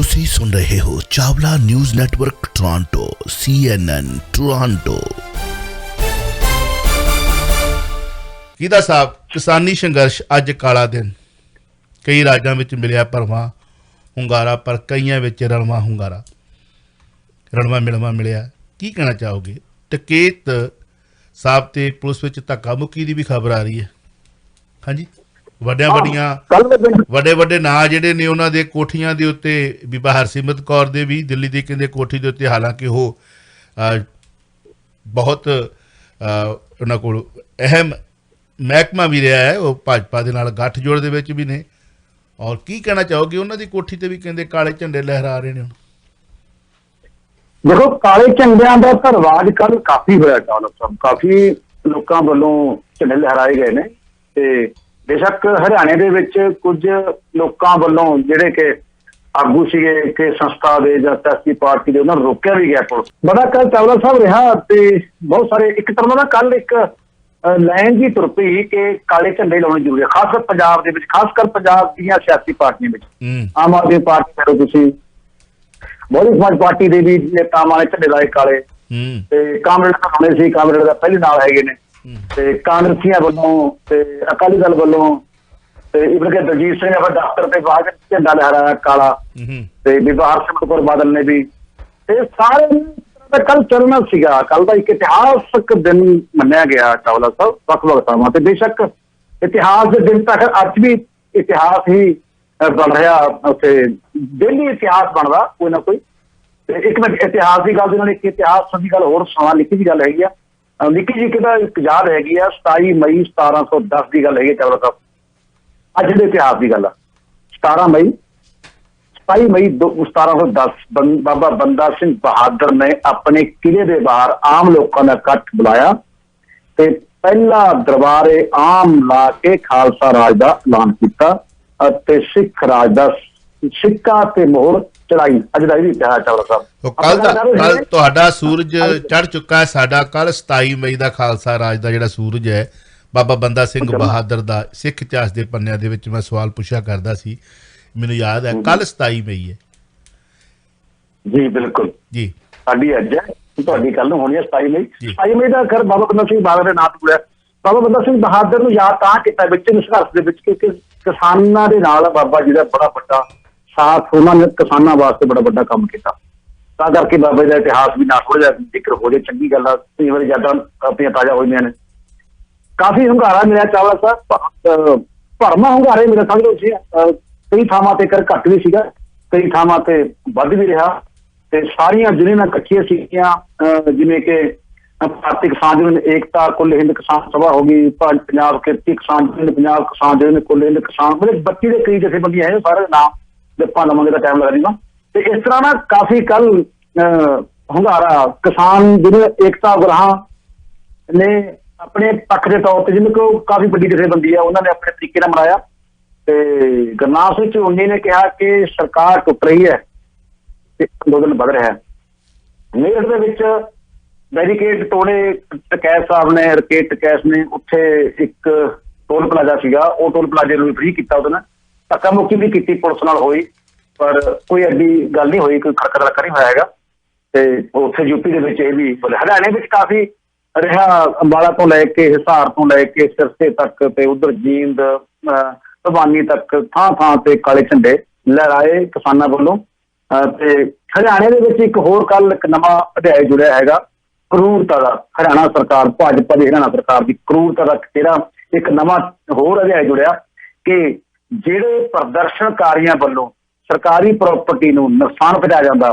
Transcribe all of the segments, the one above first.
ਤੁਸੀਂ ਸੁਣ ਰਹੇ ਹੋ Chawla news network Toronto CNN Toronto. ਕਿਹਦਾ ਸਾਹਿਬ ਕਿਸਾਨੀ ਸੰਘਰਸ਼ ਅੱਜ ਕਾਲਾ ਦਿਨ। ਕਈ ਰਾਜਾਂ ਵਿੱਚ ਮਿਲਿਆ ਭਰਵਾਂ ਹੁੰਗਾਰਾ, ਪਰ ਕਈਆਂ ਵਿੱਚ ਰਲਵਾਂ ਹੁੰਗਾਰਾ, ਰਲਵਾਂ ਮਿਲਵਾਂ ਮਿਲਿਆ। ਕੀ ਕਹਿਣਾ ਚਾਹੋਗੇ? ਟਕੇਤ ਸਾਹਿਬ ਤੇ ਪੁਲਿਸ ਵਿੱਚ ਧੱਕਾ ਮੁੱਕੀ ਦੀ ਵੀ ਖਬਰ ਆ ਰਹੀ ਹੈ। ਹਾਂਜੀ, ਵੱਡੇ ਨਾਂ ਜਿਹੜੇ ਨੇ ਉਹਨਾਂ ਦੇ ਕੋਠੀਆਂ ਦੇ ਉੱਤੇ ਬੀਬਾ ਹਰਸਿਮਰਤ ਕੌਰ ਦੇ ਵੀ ਦਿੱਲੀ ਦੀ ਕਹਿੰਦੇ ਕੋਠੀ ਦੇ ਉੱਤੇ, ਹਾਲਾਂਕਿ ਉਹ ਬਹੁਤ ਉਹਨਾਂ ਕੋਲ ਅਹਿਮ ਮਹਿਕਮਾ ਵੀ ਰਿਹਾ ਹੈ, ਉਹ ਭਾਜਪਾ ਦੇ ਨਾਲ ਗੱਠਜੋੜ ਦੇ ਵਿੱਚ ਵੀ ਨੇ। ਔਰ ਕੀ ਕਹਿਣਾ ਚਾਹੋਗੇ? ਉਹਨਾਂ ਦੀ ਕੋਠੀ ਤੇ ਵੀ ਕਹਿੰਦੇ ਕਾਲੇ ਝੰਡੇ ਲਹਿਰਾ ਰਹੇ ਨੇ। ਹੁਣ ਦੇਖੋ, ਕਾਲੇ ਝੰਡਿਆਂ ਦਾ ਤਾਂ ਰਿਵਾਜ ਕੱਲ ਕਾਫੀ ਹੋਇਆ, ਕਾਫੀ ਲੋਕਾਂ ਵੱਲੋਂ ਝੰਡੇ ਲਹਿਰਾਏ ਗਏ ਨੇ। ਤੇ ਬੇਸ਼ੱਕ ਹਰਿਆਣੇ ਦੇ ਵਿੱਚ ਕੁਝ ਲੋਕਾਂ ਵੱਲੋਂ ਜਿਹੜੇ ਕਿ ਆਗੂ ਸੀਗੇ ਕਿ ਸੰਸਥਾ ਦੇ ਜਾਂ ਸਿਆਸੀ ਪਾਰਟੀ ਦੇ, ਉਹਨਾਂ ਨੂੰ ਰੋਕਿਆ ਵੀ ਗਿਆ ਪੁਲਿਸ। ਬੜਾ ਕੱਲ ਚਾਵਲਾ ਸਾਹਿਬ ਰਿਹਾ ਤੇ ਬਹੁਤ ਸਾਰੇ ਇੱਕ ਤਰ੍ਹਾਂ ਦਾ ਕੱਲ ਇੱਕ ਲਾਈਨ ਜੀ ਤੁਰ ਪਈ ਕਿ ਕਾਲੇ ਝੰਡੇ ਲਾਉਣੇ ਜ਼ਰੂਰੀ ਹੈ, ਖਾਸ ਕਰ ਪੰਜਾਬ ਦੇ ਵਿੱਚ, ਖਾਸ ਕਰ ਪੰਜਾਬ ਦੀਆਂ ਸਿਆਸੀ ਪਾਰਟੀਆਂ ਵਿੱਚ। ਆਮ ਆਦਮੀ ਪਾਰਟੀ ਕਰੋ ਤੁਸੀਂ, ਬਹੁਜਨ ਸਮਾਜ ਪਾਰਟੀ ਦੇ ਵੀ ਨੇਤਾਵਾਂ ਨੇ ਝੰਡੇ ਲਾਏ ਕਾਲੇ, ਤੇ ਕਾਂਗਰਸ ਲਾਉਣੇ ਸੀ, ਕਾਂਗਰਸ ਦਾ ਪਹਿਲੇ ਨਾਲ ਹੈਗੇ ਨੇ, ਤੇ ਕਾਂਗਰਸੀਆਂ ਵੱਲੋਂ ਤੇ ਅਕਾਲੀ ਦਲ ਵੱਲੋਂ, ਤੇ ਇਵਨ ਕਿ ਦਲਜੀਤ ਸਿੰਘ ਆਪਣੇ ਦਫ਼ਤਰ ਤੇ ਬਾਅਦ ਝੰਡਾ ਲਹਿਰਾਇਆ ਕਾਲਾ, ਤੇ ਬੀਬਾ ਹਰਸਿਮਰਤ ਕੌਰ ਬਾਦਲ ਨੇ ਵੀ। ਤੇ ਸਾਰੇ ਦਾ ਕੱਲ ਚੱਲਣਾ ਸੀਗਾ। ਕੱਲ ਦਾ ਇੱਕ ਇਤਿਹਾਸਕ ਦਿਨ ਮੰਨਿਆ ਗਿਆ ਚਾਵਲਾ ਸਾਹਿਬ ਵੱਖ ਵੱਖ ਥਾਵਾਂ ਤੇ। ਬੇਸ਼ੱਕ ਇਤਿਹਾਸ ਦੇ ਦਿਨ ਤੱਕ ਅੱਜ ਵੀ ਇਤਿਹਾਸ ਹੀ ਬਣ ਰਿਹਾ, ਉੱਥੇ ਡੇਲੀ ਇਤਿਹਾਸ ਬਣਦਾ ਕੋਈ ਨਾ ਕੋਈ। ਤੇ ਇੱਕ ਮਿੰਟ, ਇਤਿਹਾਸ ਦੀ ਗੱਲ ਦੇ ਨਾਲ ਇੱਕ ਇਤਿਹਾਸ ਦੀ ਗੱਲ ਹੋਰ ਸੁਣਾ, ਨਿੱਕੀ ਜਿਹੀ ਗੱਲ ਹੈਗੀ ਆ, ਨਿੱਕੀ ਜਿਹੀ ਕਿਹਦਾ ਇੱਕ ਯਾਦ ਹੈਗੀ ਆ। 27 ਮਈ 1710 ਦੀ ਗੱਲ ਹੈਗੀ ਚਾਵਲਾ ਸਾਹਿਬ, ਅੱਜ ਦੇ ਇਤਿਹਾਸ ਦੀ ਗੱਲ ਆ। 27 ਮਈ 1710 ਬਾਬਾ ਬੰਦਾ ਸਿੰਘ ਬਹਾਦਰ ਨੇ ਆਪਣੇ ਕਿਲੇ ਦੇ ਬਾਹਰ ਆਮ ਲੋਕਾਂ ਦਾ ਇਕੱਠ ਬੁਲਾਇਆ ਤੇ ਪਹਿਲਾ ਦਰਬਾਰੇ ਆਮ ਲਾ ਕੇ ਖਾਲਸਾ ਰਾਜ ਦਾ ਐਲਾਨ ਕੀਤਾ ਅਤੇ ਸਿੱਖ ਰਾਜ ਦਾ ਸਿੱਕਾ ਤੇ ਮੋਹਰ ਚੜਾਈ। ਅੱਜ ਦਾ ਇਹ ਵੀ ਇਤਿਹਾਸ ਚਾਵਲਾ ਸਾਹਿਬ। ਕੱਲ ਤੁਹਾਡਾ ਸੂਰਜ ਚੜ ਚੁੱਕਾ ਹੈ, ਸਾਡਾ ਕੱਲ 27 ਮਈ ਦਾ ਖਾਲਸਾ ਰਾਜ ਦਾ ਜਿਹੜਾ ਸੂਰਜ ਹੈ ਬਾਬਾ ਬੰਦਾ ਸਿੰਘ ਬਹਾਦਰ ਦਾ ਸਿੱਖ ਇਤਿਹਾਸ ਦੇ ਪੰਨਿਆਂ ਦੇ ਵਿੱਚ ਮੈਂ ਸਵਾਲ ਪੁੱਛਿਆ ਕਰਦਾ ਸੀ, ਮੈਨੂੰ ਯਾਦ ਹੈ ਕੱਲ 27 ਮਈ ਹੈ ਜੀ। ਬਿਲਕੁਲ ਜੀ, ਸਾਡੀ ਅੱਜ ਹੈ, ਤੁਹਾਡੀ ਕੱਲ ਨੂੰ ਹੋਣੀ ਹੈ 27 ਮਈ। 27 ਮਈ ਦਾ ਖੈਰ ਬਾਬਾ ਬੰਦਾ ਸਿੰਘ ਬਹਾਦਰ ਦੇ ਨਾਂ ਤੋਂ ਹੋਇਆ। ਬਾਬਾ ਬੰਦਾ ਸਿੰਘ ਬਹਾਦਰ ਨੂੰ ਯਾਦ ਤਾਂ ਕੀਤਾ ਵਿੱਚ ਸੰਘਰਸ਼ ਦੇ ਵਿੱਚ ਕਿਉਂਕਿ ਕਿਸਾਨਾਂ ਦੇ ਨਾਲ ਬਾਬਾ ਜੀ ਦਾ ਬੜਾ ਵੱਡਾ ਸਾਥ, ਉਹਨਾਂ ਨੇ ਕਿਸਾਨਾਂ ਵਾਸਤੇ ਬੜਾ ਵੱਡਾ ਕੰਮ ਕੀਤਾ, ਤਾਂ ਕਰਕੇ ਬਾਬਾ ਜੀ ਦਾ ਇਤਿਹਾਸ ਵੀ ਨਾ ਥੋੜਾ ਜਿਹਾ ਜ਼ਿਕਰ ਹੋ ਜਾਏ, ਚੰਗੀ ਗੱਲ ਆ। ਕਈ ਵਾਰੀ ਯਾਦਾਂ ਆਪਣੀਆਂ ਤਾਜ਼ਾ ਹੋ ਜਾਂਦੀਆਂ ਨੇ। ਕਾਫੀ ਹੁੰਗਾਰਾ ਮਿਲਿਆ ਚਾਵਲਾ ਸਾਹਿਬ, ਭਰਵਾਂ ਹੁੰਗਾਰੇ ਮਿਲਿਆ, ਸਮਝ ਲਓ ਸੀ। ਕਈ ਥਾਵਾਂ ਤੇ ਕਰ ਘੱਟ ਵੀ ਸੀਗਾ, ਕਈ ਥਾਵਾਂ ਤੇ ਵੱਧ ਵੀ ਰਿਹਾ। ਤੇ ਸਾਰੀਆਂ ਯੂਨੀਅਨਾਂ ਇਕੱਠੀਆਂ ਸੀਗੀਆਂ, ਜਿਵੇਂ ਕਿ ਭਾਰਤੀ ਕਿਸਾਨ ਯੂਨੀਅਨ ਏਕਤਾ, ਕੁੱਲ ਹਿੰਦ ਕਿਸਾਨ ਸਭਾ ਹੋ ਗਈ, ਪੰਜਾਬ ਕਿਰਤੀ ਕਿਸਾਨ ਯੂਨੀਅਨ, ਪੰਜਾਬ ਕਿਸਾਨ ਯੂਨੀਅਨ, ਕੁੱਲ ਹਿੰਦ ਕਿਸਾਨ, ਮਤਲਬ 32 ਦੇ ਕਈ ਜਥੇਬੰਦੀਆਂ ਹੈ, ਸਾਰੇ ਨਾਮ ਆਪਾਂ ਲਵਾਂਗੇ ਤਾਂ ਟਾਈਮ ਲੱਗ ਜਾਊਗਾ। ਤੇ ਇਸ ਤਰ੍ਹਾਂ ਨਾ ਕਾਫੀ ਕੱਲ ਹੁੰਗਾਰਾ ਕਿਸਾਨ ਯੂਨੀਅਨ ਏਕਤਾ ਗੁਰਾਹਾਂ ਨੇ ਆਪਣੇ ਪੱਖ ਦੇ ਤੌਰ ਤੇ, ਜਿਵੇਂ ਕਿ ਕਾਫੀ ਵੱਡੀ ਜਥੇਬੰਦੀ ਆ, ਉਹਨਾਂ ਨੇ ਆਪਣੇ ਤਰੀਕੇ ਨਾਲ ਮਨਾਇਆ। ਤੇ ਗੁਰਨਾਮ ਸਿੰਘ ਝੁੰਨੀ ਨੇ ਕਿਹਾ ਕਿ ਸਰਕਾਰ ਟੁੱਟ ਰਹੀ ਹੈ ਤੇ ਅੰਦੋਲਨ ਵੱਧ ਰਿਹਾ ਹੈ। ਮੇਰਠ ਦੇ ਵਿੱਚ ਬੈਰੀਕੇਡ ਤੋੜੇ ਟਕੈਤ ਸਾਹਿਬ ਨੇ, ਰਕੇਟ ਟਕੈਤ ਨੇ। ਉੱਥੇ ਇੱਕ ਟੋਲ ਪਲਾਜ਼ਾ ਸੀਗਾ, ਉਹ ਟੋਲ ਪਲਾਜ਼ੇ ਨੂੰ ਵੀ ਫ੍ਰੀ ਕੀਤਾ, ਉਹਦੇ ਨਾਲ ਧੱਕਾ ਮੁੱਕੀ ਵੀ ਕੀਤੀ, ਪੁਲਿਸ ਨਾਲ ਹੋਈ, ਪਰ ਕੋਈ ਐਡੀ ਗੱਲ ਨਹੀਂ ਹੋਈ, ਕੋਈ ਖੜਕਾ ਦੜਕਾ ਨਹੀਂ ਹੋਇਆ ਹੈਗਾ। ਤੇ ਉੱਥੇ ਯੂਪੀ ਦੇ ਵਿੱਚ ਇਹ ਵੀ, ਹਰਿਆਣੇ ਵਿੱਚ ਕਾਫੀ ਰਿਹਾ, ਅੰਬਾਲਾ ਤੋਂ ਲੈ ਕੇ ਹਿਸਾਰ ਤੋਂ ਲੈ ਕੇ ਸਿਰਸੇ ਤੱਕ ਤੇ ਉਧਰ ਜੀਂਦ ਭਵਾਨੀ ਤੱਕ ਥਾਂ ਥਾਂ ਤੇ ਕਾਲੇ ਝੰਡੇ ਲਹਿਰਾਏ ਕਿਸਾਨਾਂ ਵੱਲੋਂ। ਤੇ ਹਰਿਆਣੇ ਦੇ ਵਿੱਚ ਇੱਕ ਹੋਰ ਕੱਲ ਇੱਕ ਨਵਾਂ ਅਧਿਆਇ ਜੁੜਿਆ ਹੈਗਾ, ਕਰੂਰਤਾ ਦਾ। ਹਰਿਆਣਾ ਸਰਕਾਰ, ਭਾਜਪਾ ਦੀ ਹਰਿਆਣਾ ਸਰਕਾਰ ਦੀ ਕਰੂਰਤਾ ਦਾ ਜਿਹੜਾ ਇੱਕ ਨਵਾਂ ਹੋਰ ਅਧਿਆਇ ਜੁੜਿਆ ਕਿ ਜਿਹੜੇ ਪ੍ਰਦਰਸ਼ਨਕਾਰੀਆਂ ਵੱਲੋਂ ਸਰਕਾਰੀ ਪ੍ਰਾਪਰਟੀ ਨੂੰ ਨੁਕਸਾਨ ਪਹੁੰਚਾਇਆ ਜਾਂਦਾ,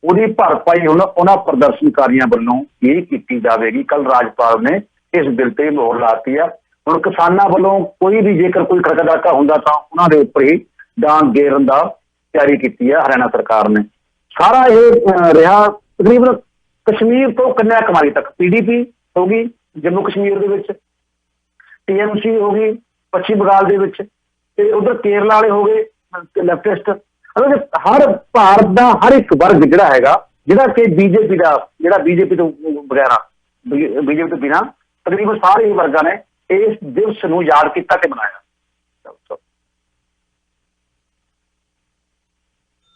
ਉਹਦੀ ਭਰਪਾਈ ਹੁਣ ਉਹਨਾਂ ਪ੍ਰਦਰਸ਼ਨਕਾਰੀਆਂ ਵੱਲੋਂ ਇਹ ਕੀਤੀ ਜਾਵੇਗੀ। ਕੱਲ ਰਾਜਪਾਲ ਨੇ ਇਸ ਬਿੱਲ ਤੇ ਮੋਹਰ ਲਾਤੀ ਆ। ਹੁਣ ਕਿਸਾਨਾਂ ਵੱਲੋਂ ਕੋਈ ਵੀ ਜੇਕਰ ਕੋਈ ਖੜਕਾ ਦੜਕਾ ਹੁੰਦਾ ਤਾਂ ਉਹਨਾਂ ਦੇ ਉੱਪਰ ਹੀ ਡਾਂਗ ਗੇਰਨ ਦਾ ਤਿਆਰੀ ਕੀਤੀ ਹੈ ਹਰਿਆਣਾ ਸਰਕਾਰ ਨੇ। ਸਾਰਾ ਇਹ ਰਿਹਾ ਤਕਰੀਬਨ ਕਸ਼ਮੀਰ ਤੋਂ ਕੰਨਿਆ ਕੁਮਾਰੀ ਤੱਕ। PDP ਹੋ ਗਈ ਜੰਮੂ ਕਸ਼ਮੀਰ ਦੇ ਵਿੱਚ, TMC ਹੋ ਗਈ ਪੱਛਮੀ ਬੰਗਾਲ ਦੇ ਵਿੱਚ, ਤੇ ਉਧਰ ਕੇਰਲਾ ਵਾਲੇ ਹੋ ਗਏ ਲੈਫਟਿਸਟ। ਹਰ ਭਾਰਤ ਦਾ ਹਰ ਇੱਕ ਵਰਗ ਜਿਹੜਾ ਹੈਗਾ, ਜਿਹੜਾ ਕਿ BJP ਦਾ, ਜਿਹੜਾ BJP ਤੋਂ ਵਗੈਰਾ BJP ਤੋਂ ਬਿਨਾਂ ਤਕਰੀਬਨ ਸਾਰੇ ਹੀ ਵਰਗਾਂ ਨੇ ਇਸ ਦਿਵਸ ਨੂੰ ਯਾਦ ਕੀਤਾ ਤੇ ਮਨਾਇਆ।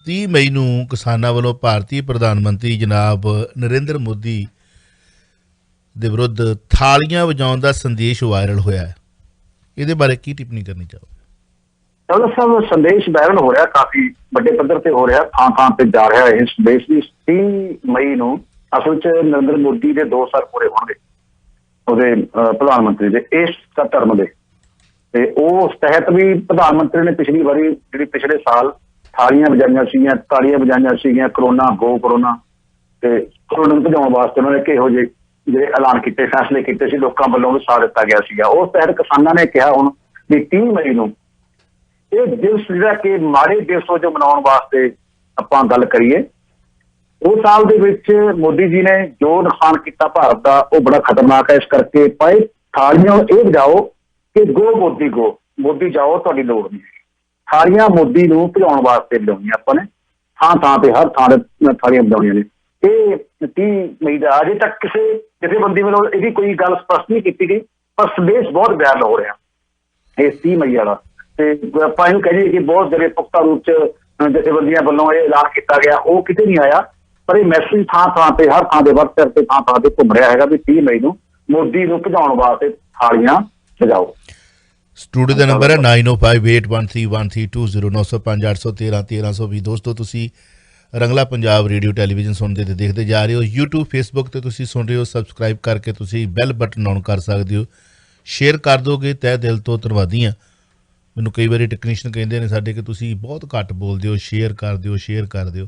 30 ਮਈ ਨੂੰ ਕਿਸਾਨਾਂ ਵੱਲੋਂ ਭਾਰਤੀ ਪ੍ਰਧਾਨ ਮੰਤਰੀ ਜਨਾਬ ਨਰਿੰਦਰ ਮੋਦੀ ਦੇ ਵਿਰੁੱਧ ਥਾਲੀਆਂ ਵਜਾਉਣ ਦਾ ਸੰਦੇਸ਼ ਵਾਇਰਲ ਹੋਇਆ ਹੈ। ਇਹਦੇ ਬਾਰੇ ਕੀ ਟਿੱਪਣੀ ਕਰਨੀ ਚਾਹੋਗੇ? ਚੌਧਰੀ ਸਾਹਿਬ, ਸੰਦੇਸ਼ ਵਾਇਰਲ ਹੋ ਰਿਹਾ, ਕਾਫੀ ਵੱਡੇ ਪੱਧਰ ਤੇ ਹੋ ਰਿਹਾ, ਥਾਂ ਥਾਂ ਤੇ ਜਾ ਰਿਹਾ ਇਹ ਸੰਦੇਸ਼ ਵੀ। 30 ਮਈ ਨੂੰ ਅਸਲ 'ਚ ਨਰਿੰਦਰ ਮੋਦੀ ਦੇ 2 ਸਾਲ ਪੂਰੇ ਹੋਣਗੇ, ਉਹਦੇ ਪ੍ਰਧਾਨ ਮੰਤਰੀ ਦੇ ਇਸ ਟਰਮ ਦੇ, ਤੇ ਉਸ ਤਹਿਤ ਵੀ ਪ੍ਰਧਾਨ ਮੰਤਰੀ ਨੇ ਪਿਛਲੀ ਵਾਰੀ ਜਿਹੜੀ ਪਿਛਲੇ ਸਾਲ ਥਾਲੀਆਂ ਵਜਾਈਆਂ ਸੀਗੀਆਂ, ਤਾਲੀਆਂ ਵਜਾਈਆਂ ਸੀਗੀਆਂ, ਕਰੋਨਾ ਗੋ ਕਰੋਨਾ, ਤੇ ਕਰੋਨਾ ਨੂੰ ਭਜਾਉਣ ਵਾਸਤੇ ਉਹਨਾਂ ਨੇ ਕਿਹੋ ਜਿਹੇ ਜਿਹੜੇ ਐਲਾਨ ਕੀਤੇ, ਫੈਸਲੇ ਕੀਤੇ ਸੀ, ਲੋਕਾਂ ਵੱਲੋਂ ਸਾਥ ਦਿੱਤਾ ਗਿਆ ਸੀਗਾ। ਉਸ ਤਹਿਤ ਕਿਸਾਨਾਂ ਨੇ ਕਿਹਾ ਹੁਣ ਵੀ 30 ਮਈ ਨੂੰ ਇਹ ਦਿਵਸ ਜਿਹੜਾ ਕਿ ਮਾੜੇ ਦਿਵਸ ਵਜੋਂ ਮਨਾਉਣ ਵਾਸਤੇ ਆਪਾਂ ਗੱਲ ਕਰੀਏ। ਉਸ ਸਾਲ ਦੇ ਵਿੱਚ ਮੋਦੀ ਜੀ ਨੇ ਜੋ ਨੁਕਸਾਨ ਕੀਤਾ ਭਾਰਤ ਦਾ ਉਹ ਬੜਾ ਖਤਰਨਾਕ ਹੈ, ਇਸ ਕਰਕੇ ਭਾਈ ਥਾਲੀਆਂ ਇਹ ਵਜਾਓ ਕਿ ਗੋ ਮੋਦੀ ਗੋ, ਮੋਦੀ ਜਾਓ, ਤੁਹਾਡੀ ਲੋੜ ਨਹੀਂ। ਥਾਲੀਆਂ ਮੋਦੀ ਨੂੰ ਭਜਾਉਣ ਵਾਸਤੇ ਵਜਾਉਣੀਆਂ ਆਪਾਂ ਨੇ, ਥਾਂ ਥਾਂ ਤੇ ਹਰ ਥਾਂ ਤੇ ਥਾਲੀਆਂ ਵਜਾਉਣੀਆਂ ਨੇ। ਇਹ 30 ਮਈ ਦਾ ਅਜੇ ਤੱਕ ਕਿਸੇ ਜਥੇਬੰਦੀ ਵੱਲੋਂ ਇਹਦੀ ਕੋਈ ਗੱਲ ਸਪਸ਼ਟ ਨਹੀਂ ਕੀਤੀ ਗਈ, ਪਰ ਸੰਦੇਸ਼ ਬਹੁਤ ਵਾਇਰਲ ਹੋ ਰਿਹਾ ਇਹ 30 ਮਈ ਵਾਲਾ। ਤੇ ਆਪਾਂ ਇਹਨੂੰ ਕਹੀਏ ਕਿ ਬਹੁਤ ਜਿਹੜੇ ਪੁਖਤਾ ਰੂਪ 'ਚ ਜਥੇਬੰਦੀਆਂ ਵੱਲੋਂ ਇਹ ਐਲਾਨ ਕੀਤਾ ਗਿਆ, ਉਹ ਕਿਤੇ ਨਹੀਂ ਆਇਆ, ਪਰ ਇਹ ਮੈਸੇਜ ਥਾਂ ਥਾਂ ਤੇ ਹਰ ਥਾਂ ਦੇ WhatsApp ਤੇ ਥਾਂ ਥਾਂ ਤੇ ਘੁੰਮ ਰਿਹਾ ਹੈਗਾ ਵੀ 30 ਮਈ ਨੂੰ ਮੋਦੀ ਨੂੰ ਭਜਾਉਣ ਵਾਸਤੇ ਥਾਲੀਆਂ ਵਜਾਓ। ਸਟੂਡੀਓ ਦਾ ਨੰਬਰ ਹੈ 9058131320 905-813-1320। ਦੋਸਤੋ, ਤੁਸੀਂ ਰੰਗਲਾ ਪੰਜਾਬ ਰੇਡੀਓ ਟੈਲੀਵਿਜ਼ਨ ਸੁਣਦੇ ਤੇ ਦੇਖਦੇ ਜਾ ਰਹੇ ਹੋ। YouTube Facebook ਤੇ ਤੁਸੀਂ ਸੁਣ ਰਹੇ ਹੋ, ਸਬਸਕ੍ਰਾਈਬ ਕਰਕੇ ਤੁਸੀਂ ਬੈਲ ਬਟਨ ਔਨ ਕਰ ਸਕਦੇ ਹੋ। ਸ਼ੇਅਰ ਕਰ ਦੋਗੇ ਤਹਿ ਦਿਲ ਤੋਂ ਧੰਨਵਾਦੀ ਹਾਂ। ਮੈਨੂੰ ਕਈ ਵਾਰੀ ਟੈਕਨੀਸ਼ੀਅਨ ਕਹਿੰਦੇ ਨੇ ਸਾਡੇ ਕਿ ਤੁਸੀਂ ਬਹੁਤ ਘੱਟ ਬੋਲਦੇ ਹੋ, ਸ਼ੇਅਰ ਕਰ ਦਿਓ, ਸ਼ੇਅਰ ਕਰ ਦਿਓ।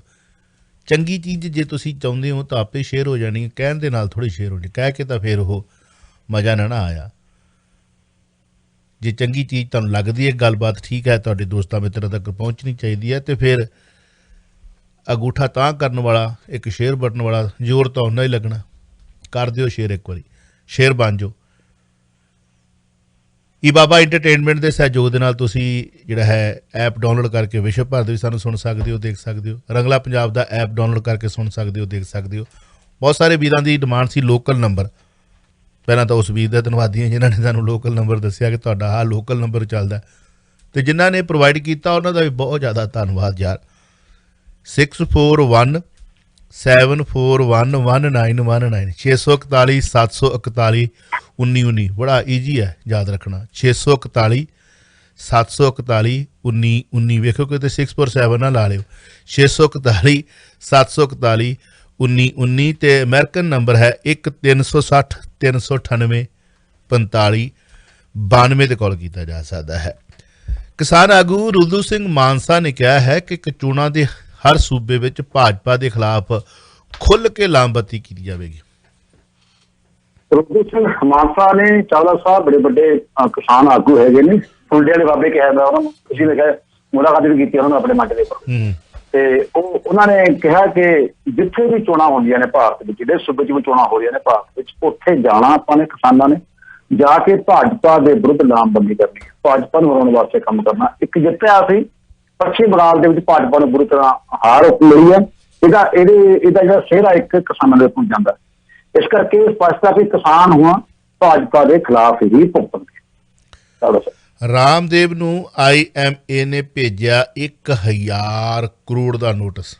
ਚੰਗੀ ਚੀਜ਼ ਜੇ ਤੁਸੀਂ ਚਾਹੁੰਦੇ ਹੋ ਤਾਂ ਆਪੇ ਸ਼ੇਅਰ ਹੋ ਜਾਣੀ, ਕਹਿਣ ਦੇ ਨਾਲ ਥੋੜ੍ਹੀ ਸ਼ੇਅਰ ਹੋਣੀ, ਕਹਿ ਕੇ ਤਾਂ ਫਿਰ ਉਹ ਮਜ਼ਾ ਨਾ ਆਇਆ। ਜੇ ਚੰਗੀ ਚੀਜ਼ ਤੁਹਾਨੂੰ ਲੱਗਦੀ ਹੈ, ਗੱਲਬਾਤ ਠੀਕ ਹੈ, ਤੁਹਾਡੇ ਦੋਸਤਾਂ ਮਿੱਤਰਾਂ ਤੱਕ ਪਹੁੰਚਣੀ ਚਾਹੀਦੀ ਹੈ, ਤੇ ਫਿਰ ਅੰਗੂਠਾ ਤਾਂ ਕਰਨ ਵਾਲਾ, ਇੱਕ ਸ਼ੇਅਰ ਬਟਨ ਵਾਲਾ ਜ਼ੋਰ ਤਾਂ ਉਹਨਾਂ ਹੀ ਲੱਗਣਾ। ਕਰ ਦਿਓ ਸ਼ੇਅਰ, ਇੱਕ ਵਾਰੀ ਸ਼ੇਅਰ ਬਣ ਜਾਓ। ਈ ਬਾਬਾ ਇੰਟਰਟੇਨਮੈਂਟ ਦੇ ਸਹਿਯੋਗ ਦੇ ਨਾਲ ਤੁਸੀਂ ਜਿਹੜਾ ਹੈ ਐਪ ਡਾਊਨਲੋਡ ਕਰਕੇ ਵਿਸ਼ਵ ਭਰ ਦੇ ਵੀ ਸਾਨੂੰ ਸੁਣ ਸਕਦੇ ਹੋ, ਦੇਖ ਸਕਦੇ ਹੋ। ਰੰਗਲਾ ਪੰਜਾਬ ਦਾ ਐਪ ਡਾਊਨਲੋਡ ਕਰਕੇ ਸੁਣ ਸਕਦੇ ਹੋ, ਦੇਖ ਸਕਦੇ ਹੋ। ਬਹੁਤ ਸਾਰੇ ਵੀਰਾਂ ਦੀ ਡਿਮਾਂਡ ਸੀ ਲੋਕਲ ਨੰਬਰ। ਪਹਿਲਾਂ ਤਾਂ ਉਸ ਵੀਰ ਦਾ ਧੰਨਵਾਦੀ ਹਾਂ ਜਿਨ੍ਹਾਂ ਨੇ ਸਾਨੂੰ ਲੋਕਲ ਨੰਬਰ ਦੱਸਿਆ ਕਿ ਤੁਹਾਡਾ ਆਹ ਲੋਕਲ ਨੰਬਰ ਚੱਲਦਾ, ਅਤੇ ਜਿਨ੍ਹਾਂ ਨੇ ਪ੍ਰੋਵਾਈਡ ਕੀਤਾ ਉਹਨਾਂ ਦਾ ਵੀ ਬਹੁਤ ਜ਼ਿਆਦਾ ਧੰਨਵਾਦ ਯਾਰ। 6417411919 641 741 1919 ਬੜਾ ਈਜੀ ਹੈ ਯਾਦ ਰੱਖਣਾ। 641 741 1919। ਵੇਖੋ ਕਿਤੇ 647 ਨਾ ਲਾ ਲਿਓ। 641 741 1919 ਤੇ ਅਮਰੀਕਨ ਨੰਬਰ ਹੈ 1-360 398 45 92 ਤੇ ਕਾਲ ਕੀਤਾ ਜਾ ਸਕਦਾ ਹੈ। ਕਿਸਾਨ ਆਗੂ ਰੁੱਦੂ ਸਿੰਘ ਮਾਨਸਾ ਨੇ ਕਿਹਾ ਹੈ ਕਿ ਚੋਣਾਂ ਦੇ ਹਰ ਸੂਬੇ ਵਿੱਚ ਭਾਜਪਾ ਦੇ ਖਿਲਾਫ ਖੁੱਲ੍ਹ ਕੇ ਲਾਮਬੰਦੀ ਕੀਤੀ ਜਾਵੇਗੀ। ਰੁੱਦੂ ਸਿੰਘ ਮਾਨਸਾ ਨੇ ਚਾਵਲਾ ਸਾਹਿਬ ਬੜੇ ਵੱਡੇ ਕਿਸਾਨ ਆਗੂ ਹੈਗੇ ਨੇ, ਫੁੱਲਡੇ ਵਾਲੇ ਬਾਬੇ ਕਿਹਾ ਜਾਂਦਾ ਉਹਨਾਂ ਨੂੰ, ਤੁਸੀਂ ਨੇ ਕਿਹਾ ਮੁਲਾਕਾਤ ਵੀ ਕੀਤੀ ਉਹਨਾਂ ਨੂੰ ਆਪਣੇ ਮੰਚ ਦੇ ਉੱਪਰ, ਤੇ ਉਹਨਾਂ ਨੇ ਕਿਹਾ ਕਿ ਜਿੱਥੇ ਵੀ ਚੋਣਾਂ ਹੁੰਦੀਆਂ ਨੇ ਭਾਰਤ ਵਿੱਚ, ਜਿਹੜੇ ਸੂਬੇ 'ਚ ਵੀ ਚੋਣਾਂ ਹੋ ਰਹੀਆਂ ਨੇ ਭਾਰਤ ਵਿੱਚ, ਉੱਥੇ ਜਾਣਾ ਆਪਾਂ ਨੇ ਕਿਸਾਨਾਂ ਨੇ, ਜਾ ਕੇ ਭਾਜਪਾ ਦੇ ਵਿਰੁੱਧ ਲਾਮਬੰਦੀ ਕਰਨੀ ਹੈ, ਭਾਜਪਾ ਨੂੰ ਹਰਾਉਣ ਵਾਸਤੇ ਕੰਮ ਕਰਨਾ। ਇੱਕ ਜਿੱਤਿਆ ਸੀ ਪੱਛਮੀ ਬੰਗਾਲ ਦੇ ਵਿੱਚ ਭਾਜਪਾ ਨੂੰ ਬੁਰੀ ਤਰ੍ਹਾਂ ਹਾਰ ਮਿਲੀ ਹੈ, ਇਹਦਾ ਜਿਹੜਾ ਸਿਹਰਾ ਇੱਕ ਕਿਸਾਨਾਂ ਦੇ ਉੱਪਰ ਜਾਂਦਾ। ਇਸ ਕਰਕੇ ਸਪਸ਼ਟ ਹੈ ਕਿ ਕਿਸਾਨ ਹੁਣ ਭਾਜਪਾ ਦੇ ਖਿਲਾਫ ਹੀ ਭੁਗਤਣਗੇ। ਰਾਮਦੇਵ ਨੂੰ IMA ਨੇ ਭੇਜਿਆ 1000 ਕਰੋੜ ਦਾ ਨੋਟਿਸ।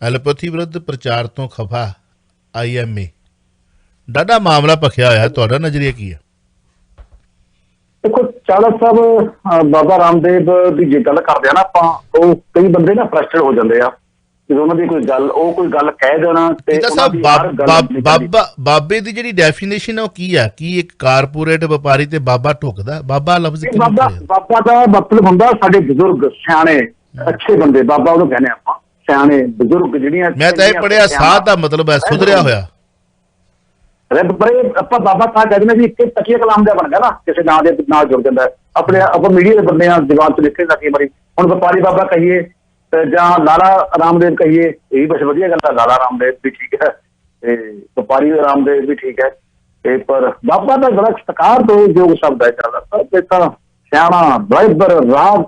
ਐਲੋਪੈਥੀ ਵਿਰੁੱਧ ਪ੍ਰਚਾਰ ਤੋਂ ਖਫਾ IMA। ਡਾਢਾ ਮਾਮਲਾ ਭਖਿਆ ਹੋਇਆ, ਤੁਹਾਡਾ ਨਜ਼ਰੀਆ ਕੀ ਹੈ? ਦੇਖੋ ਚਾਵਲਾ ਸਾਹਿਬ, ਬਾਬਾ ਰਾਮਦੇਵ ਦੀ ਜੇ ਗੱਲ ਕਰਦੇ ਆ ਨਾ ਆਪਾਂ, ਉਹ ਕਈ ਬੰਦੇ ਨਾ ਫਰਸਟਰੇਟ ਹੋ ਜਾਂਦੇ ਆ ਜਦੋਂ ਉਹਨਾਂ ਦੀ ਕੋਈ ਗੱਲ ਕਹਿ ਦੇਣਾ। ਤੇ ਬਾਬੇ ਦੀ ਜਿਹੜੀ ਡੈਫੀਨੇਸ਼ਨ ਹੈ ਉਹ ਕੀ ਹੈ? ਕੀ ਇੱਕ ਕਾਰਪੋਰੇਟ ਵਪਾਰੀ ਤੇ ਬਾਬਾ ਢੁਕਦਾ? ਬਾਬਾ ਲਫ਼ਜ਼ ਬਾਬਾ ਦਾ ਮਤਲਬ ਹੁੰਦਾ ਸਾਡੇ ਬਜ਼ੁਰਗ ਸਿਆਣੇ ਅੱਛੇ ਬੰਦੇ, ਬਾਬਾ ਉਹਨੂੰ ਕਹਿੰਦੇ ਆਪਾਂ, ਸਿਆਣੇ ਬਜ਼ੁਰਗ ਜਿਹੜੀਆਂ। ਮੈਂ ਤਾਂ ਇਹ ਪੜ੍ਹਿਆ ਸਾਧ ਦਾ ਮਤਲਬ ਹੈ ਸੁਧਰਿਆ ਹੋਇਆ। ਆਪਾਂ ਬਾਬਾ ਤਾਂ ਕਹਿੰਦੇ ਵੀ ਇੱਕ ਤਕੀਆ ਕਲਾਮ ਦਾ ਬਣ ਗਿਆ ਨਾ, ਕਿਸੇ ਨਾਂ ਦੇ ਨਾਲ ਜੁੜ ਜਾਂਦਾ। ਆਪਣੇ ਆਪਾਂ ਮੀਡੀਆ ਦੇ ਬੰਦੇ ਆ, ਦੀਵਾਨ ਤੋਂ ਲਿਖੇ ਕਈ ਵਾਰੀ। ਹੁਣ ਵਪਾਰੀ ਬਾਬਾ ਕਹੀਏ ਜਾਂ ਲਾਲਾ ਰਾਮਦੇਵ ਕਹੀਏ, ਇਹ ਵੀ ਬਸ ਵਧੀਆ ਗੱਲ ਹੈ। ਲਾਲਾ ਰਾਮਦੇਵ ਵੀ ਠੀਕ ਹੈ ਤੇ ਵਪਾਰੀ ਰਾਮਦੇਵ ਵੀ ਠੀਕ ਹੈ, ਤੇ ਪਰ ਬਾਬਾ ਦਾ ਬੜਾ ਸਤਿਕਾਰ ਤੋਂ ਯੋਗ ਸ਼ਬਦ ਹੈ। ਚੱਲਦਾ ਤਾਂ ਸਿਆਣਾ, ਬਰਾਬਰ,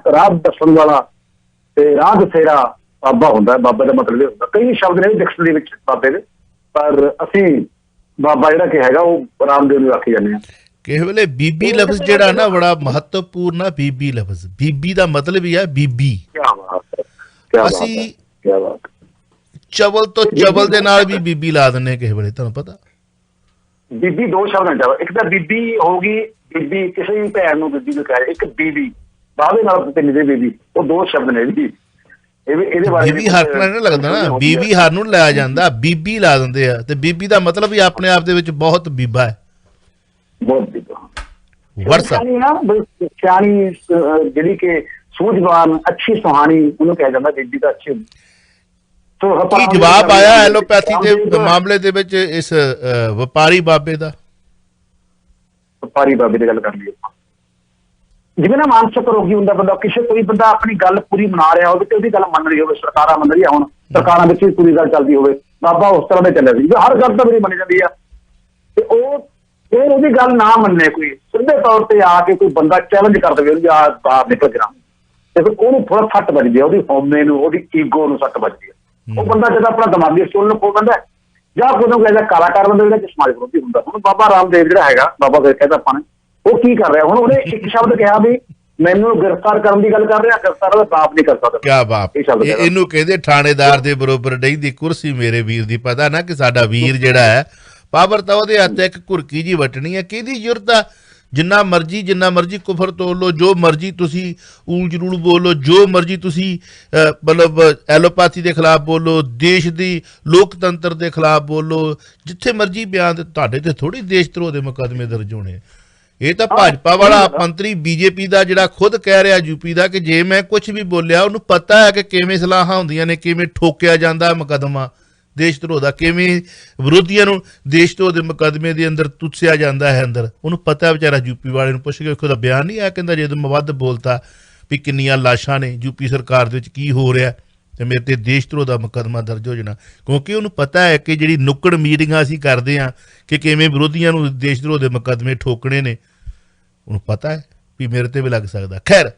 ਰਾਹ ਦੱਸਣ ਵਾਲਾ ਤੇ ਰਾਹ ਦਸੇਰਾ ਬਾਬਾ ਹੁੰਦਾ। ਬਾਬਾ ਦਾ ਮਤਲਬ ਇਹ ਹੁੰਦਾ, ਕਈ ਸ਼ਬਦ ਨੇ ਡਿਕਸ਼ਨਰੀ ਵਿੱਚ ਬਾਬੇ ਦੇ, ਪਰ ਅਸੀਂ ਬਾਬਾ ਜਿਹੜਾ ਕਿ ਹੈਗਾ ਉਹ ਰਾਮਦੇਵ ਨੂੰ ਆਖੀ ਜਾਂਦੇ ਹਾਂ। ਕਿਸੇ ਵੇਲੇ ਬੀਬੀ ਲਫ਼ਜ਼ ਜਿਹੜਾ ਨਾ ਬੜਾ ਮਹੱਤਵਪੂਰਨ ਆ। ਬੀਬੀ ਲਫ਼ਜ਼, ਬੀਬੀ ਦਾ ਮਤਲਬ ਹੀ ਹੈ ਬੀਬੀ। ਅਸੀਂ ਚਵਲ ਤੋਂ ਚਵਲ ਦੇ ਨਾਲ ਵੀ ਬੀਬੀ ਲਾ ਦਿੰਦੇ ਕਿਸੇ ਵੇਲੇ, ਤੁਹਾਨੂੰ ਪਤਾ। ਬੀਬੀ ਦੋ ਸ਼ਬਦ ਨੇ, ਇੱਕ ਤਾਂ ਬੀਬੀ ਹੋਊਗੀ, ਬੀਬੀ ਕਿਸੇ ਵੀ ਭੈਣ ਨੂੰ ਬੀਬੀ ਨੂੰ ਕਹਿ, ਇੱਕ ਬੀਬੀ ਬਾਵੇ ਨਾਲ ਤਿੰਨ ਦੇ ਬੀਬੀ, ਉਹ ਦੋ ਸ਼ਬਦ ਨੇ ਜੀ। ਇਹਦੇ ਬਾਰੇ ਬੀਬੀ ਹਰ ਨੂੰ ਲੱਗਦਾ ਨਾ, ਬੀਬੀ ਹਰ ਨੂੰ ਲਾਇਆ ਜਾਂਦਾ, ਬੀਬੀ ਲਾ ਦਿੰਦੇ ਆ, ਤੇ ਬੀਬੀ ਦਾ ਮਤਲਬ ਵੀ ਆਪਣੇ ਆਪ ਦੇ ਵਿੱਚ ਬਹੁਤ ਬੀਬਾ ਹੈ, ਬਹੁਤ ਬੀਬਾ। ਵਟਸਐਪ ਸਿਆਣੀ ਜਿਹੜੀ ਕਿ ਸੂਝਵਾਨ ਅੱਛੀ ਸੁਹਾਣੀ, ਉਹਨੂੰ ਕਿਹਾ ਜਾਂਦਾ ਬੀਬੀ ਦਾ ਅੱਛੀ। ਕੀ ਜਵਾਬ ਆਇਆ ਐਲੋਪੈਥੀ ਦੇ ਮਾਮਲੇ ਦੇ ਵਿੱਚ ਇਸ ਵਪਾਰੀ ਬਾਬੇ ਦਾ? ਵਪਾਰੀ ਬਾਬੇ ਦੀ ਗੱਲ ਕਰ ਲਈਏ, ਜਿਵੇਂ ਨਾ ਮਾਨਸਿਕ ਰੋਗੀ ਹੁੰਦਾ ਬੰਦਾ, ਕਿਸੇ ਕੋਈ ਬੰਦਾ ਆਪਣੀ ਗੱਲ ਪੂਰੀ ਮਨਾ ਰਿਹਾ ਹੋਵੇ ਤੇ ਉਹਦੀ ਗੱਲ ਮੰਨ ਰਹੀ ਹੋਵੇ, ਸਰਕਾਰਾਂ ਮੰਨ ਰਹੀਆਂ, ਹੁਣ ਸਰਕਾਰਾਂ ਵਿੱਚ ਵੀ ਪੂਰੀ ਗੱਲ ਚੱਲਦੀ ਹੋਵੇ, ਬਾਬਾ ਉਸ ਤਰ੍ਹਾਂ ਦੇ ਚੱਲਿਆ ਸੀ, ਹਰ ਗੱਲ ਤਾਂ ਮੇਰੀ ਮੰਨੀ ਜਾਂਦੀ ਆ, ਤੇ ਉਹ ਉਹਦੀ ਗੱਲ ਨਾ ਮੰਨੇ, ਕੋਈ ਸਿੱਧੇ ਤੌਰ ਤੇ ਆ ਕੇ ਕੋਈ ਬੰਦਾ ਚੈਲੰਜ ਕਰ ਦੇਵੇ ਉਹਨੂੰ, ਆ ਬਾਹਰ ਨਿਕਲ ਜਾਣਾ, ਤੇ ਫਿਰ ਉਹਨੂੰ ਥੋੜਾ ਸੱਟ ਵੱਜਦੀ ਆ, ਉਹਦੀ ਹਉਮੈ ਨੂੰ, ਉਹਦੀ ਈਗੋ ਨੂੰ ਸੱਟ ਵੱਜਦੀ ਆ। ਉਹ ਬੰਦਾ ਜਦੋਂ ਆਪਣਾ ਦਿਮਾਗੀ ਸਟੋਲ ਖੋ ਪੈਂਦਾ, ਜਾਂ ਕੋਈ ਨੂੰ ਕਹਿੰਦਾ ਕਲਾਕਾਰ ਬੰਦਾ ਜਿਹੜਾ ਸਮਾਜ ਵਿਰੋਧੀ ਹੁੰਦਾ। ਹੁਣ ਬਾਬਾ ਰਾਮਦੇਵ ਜਿਹੜਾ ਹੈਗਾ, ਬਾਬਾ ਫਿਰ ਕਹਿੰਦਾ ਆਪਾਂ ਨੇ, ਉਹ ਕੀ ਕਰ ਰਿਹਾ, ਹੁਣ ਉਹਨੇ ਇੱਕ ਸ਼ਬਦ ਕਿਹਾ ਵੀ ਮੈਨੂੰ ਗ੍ਰਿਫਤਾਰ ਕਰਨ ਦੀ ਗੱਲ ਕਰ ਰਿਹਾ, ਗ੍ਰਿਫਤਾਰ ਦਾ ਬਾਪ ਨਹੀਂ ਕਰ ਸਕਦਾ। ਕਿਆ ਬਾਪ, ਇਹਨੂੰ ਕਹਿੰਦੇ ਥਾਣੇਦਾਰ ਦੇ ਬਰੋਬਰ ਨਹੀਂ ਦੀ ਕੁਰਸੀ ਮੇਰੇ ਵੀਰ ਦੀ। ਪਤਾ ਨਾ ਕਿ ਸਾਡਾ ਵੀਰ ਜਿਹੜਾ ਹੈ, ਪਾਵਰ ਤਾਂ ਉਹਦੇ ਹੱਥ ਇੱਕ ਘੁਰਕੀ ਜੀ ਵਟਣੀ ਹੈ, ਕਿਹਦੀ ਜ਼ਰੂਰਤ ਆ? ਜਿੰਨਾ ਮਰਜੀ ਕੁਫਰ ਤੋੜ ਲਓ, ਜੋ ਮਰਜੀ ਤੁਸੀਂ ਊਲ ਜਲੂਲ ਬੋਲੋ, ਜੋ ਮਰਜੀ ਤੁਸੀਂ ਮਤਲਬ ਐਲੋਪੈਥੀ ਦੇ ਖਿਲਾਫ ਬੋਲੋ, ਦੇਸ਼ ਦੀ ਲੋਕਤੰਤਰ ਦੇ ਖਿਲਾਫ ਬੋਲੋ, ਜਿੱਥੇ ਮਰਜੀ ਬਿਆਨ ਦੇ, ਤੁਹਾਡੇ ਤੇ ਥੋੜੀ ਦੇਸ਼ ਧਰੋਹ ਦੇ ਮੁਕੱਦਮੇ ਦਰਜ ਹੋਣੇ। ਇਹ ਤਾਂ ਭਾਜਪਾ ਵਾਲਾ ਮੰਤਰੀ ਬੀਜੇਪੀ ਦਾ ਜਿਹੜਾ ਖੁਦ ਕਹਿ ਰਿਹਾ ਯੂਪੀ ਦਾ ਕਿ ਜੇ ਮੈਂ ਕੁਝ ਵੀ ਬੋਲਿਆ, ਉਹਨੂੰ ਪਤਾ ਹੈ ਕਿ ਕਿਵੇਂ ਸਲਾਹਾਂ ਹੁੰਦੀਆਂ ਨੇ, ਕਿਵੇਂ ਠੋਕਿਆ ਜਾਂਦਾ ਮੁਕੱਦਮਾ ਦੇਸ਼ ਧਰੋਹ ਦਾ, ਕਿਵੇਂ ਵਿਰੋਧੀਆਂ ਨੂੰ ਦੇਸ਼ ਧਰੋਹ ਦੇ ਮੁਕੱਦਮੇ ਦੇ ਅੰਦਰ ਤੁੱਸਿਆ ਜਾਂਦਾ ਹੈ ਅੰਦਰ, ਉਹਨੂੰ ਪਤਾ। ਵਿਚਾਰਾ ਯੂਪੀ ਵਾਲੇ ਨੂੰ ਪੁੱਛ ਕੇ ਉਹਦਾ ਬਿਆਨ ਨਹੀਂ ਆਇਆ, ਕਹਿੰਦਾ ਜਦੋਂ ਮੈਂ ਵੱਧ ਬੋਲਤਾ ਵੀ ਕਿੰਨੀਆਂ ਲਾਸ਼ਾਂ ਨੇ ਯੂਪੀ ਸਰਕਾਰ ਦੇ ਵਿੱਚ, ਕੀ ਹੋ ਰਿਹਾ, ਤੇ ਮੇਰੇ ਤੇ ਦੇਸ਼ ਧਰੋਹ ਦਾ ਮੁਕੱਦਮਾ ਦਰਜ ਹੋ ਜਾਣਾ। ਕਿਉਂਕਿ ਉਹਨੂੰ ਪਤਾ ਹੈ ਕਿ ਜਿਹੜੀ ਨੁੱਕੜ ਮੀਟਿੰਗਾਂ ਅਸੀਂ ਕਰਦੇ ਹਾਂ ਕਿ ਕਿਵੇਂ ਵਿਰੋਧੀਆਂ ਨੂੰ ਦੇਸ਼ ਧਰੋਹ ਦੇ ਮੁਕੱਦਮੇ ਠੋਕਣੇ ਨੇ, ਉਹਨੂੰ ਪਤਾ ਹੈ ਵੀ ਮੇਰੇ ਤੇ ਵੀ ਲੱਗ ਸਕਦਾ। ਖੈਰ,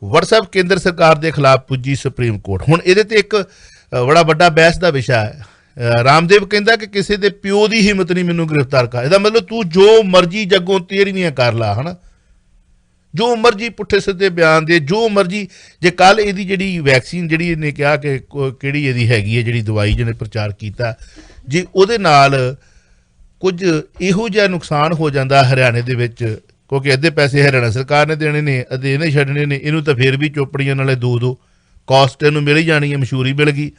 ਵਟਸਐਪ ਕੇਂਦਰ ਸਰਕਾਰ ਦੇ ਖਿਲਾਫ ਪੁੱਜੀ ਸੁਪਰੀਮ ਕੋਰਟ। ਹੁਣ ਇਹਦੇ ਤੇ ਇੱਕ ਬੜਾ ਵੱਡਾ ਬਹਿਸ ਦਾ ਵਿਸ਼ਾ ਹੈ। ਰਾਮਦੇਵ ਕਹਿੰਦਾ ਕਿ ਕਿਸੇ ਦੇ ਪਿਓ ਦੀ ਹਿੰਮਤ ਨਹੀਂ ਮੈਨੂੰ ਗ੍ਰਿਫਤਾਰ ਕਰ, ਇਹਦਾ ਮਤਲਬ ਤੂੰ ਜੋ ਮਰਜੀ ਜੱਗੋਂ ਤੇਰੀਆਂ ਕਰ ਲਾ, ਹਨਾ, ਜੋ ਮਰਜੀ ਪੁੱਠੇ ਸਿੱਧੇ ਬਿਆਨ ਦੇ, ਜੋ ਮਰਜੀ। ਜੇ ਕੱਲ ਇਹਦੀ ਜਿਹੜੀ ਵੈਕਸੀਨ ਜਿਹੜੀ ਇਹਨੇ ਕਿਹਾ ਕਿ ਕਿਹੜੀ ਇਹਦੀ ਹੈਗੀ ਹੈ, ਜਿਹੜੀ ਦਵਾਈ ਜਿਹਨੇ ਪ੍ਰਚਾਰ ਕੀਤਾ, ਜੇ ਉਹਦੇ ਨਾਲ ਕੁਝ ਇਹੋ ਜਿਹਾ ਨੁਕਸਾਨ ਹੋ ਜਾਂਦਾ ਹਰਿਆਣੇ ਦੇ ਵਿੱਚ, ਕਿਉਂਕਿ ਅੱਧੇ ਪੈਸੇ ਹਰਿਆਣਾ ਸਰਕਾਰ ਨੇ ਦੇਣੇ ਨੇ, ਅੱਧੇ ਇਹਨੇ ਛੱਡਣੇ ਨੇ, ਇਹਨੂੰ ਤਾਂ ਫਿਰ ਵੀ ਚੋਪੜੀਆਂ ਨਾਲੇ ਦੋ ਕਾਸਟ ਇਹਨੂੰ ਮਿਲ ਹੀ ਜਾਣੀ ਹੈ, ਮਸ਼ਹੂਰੀ ਮਿਲ ਗਈ।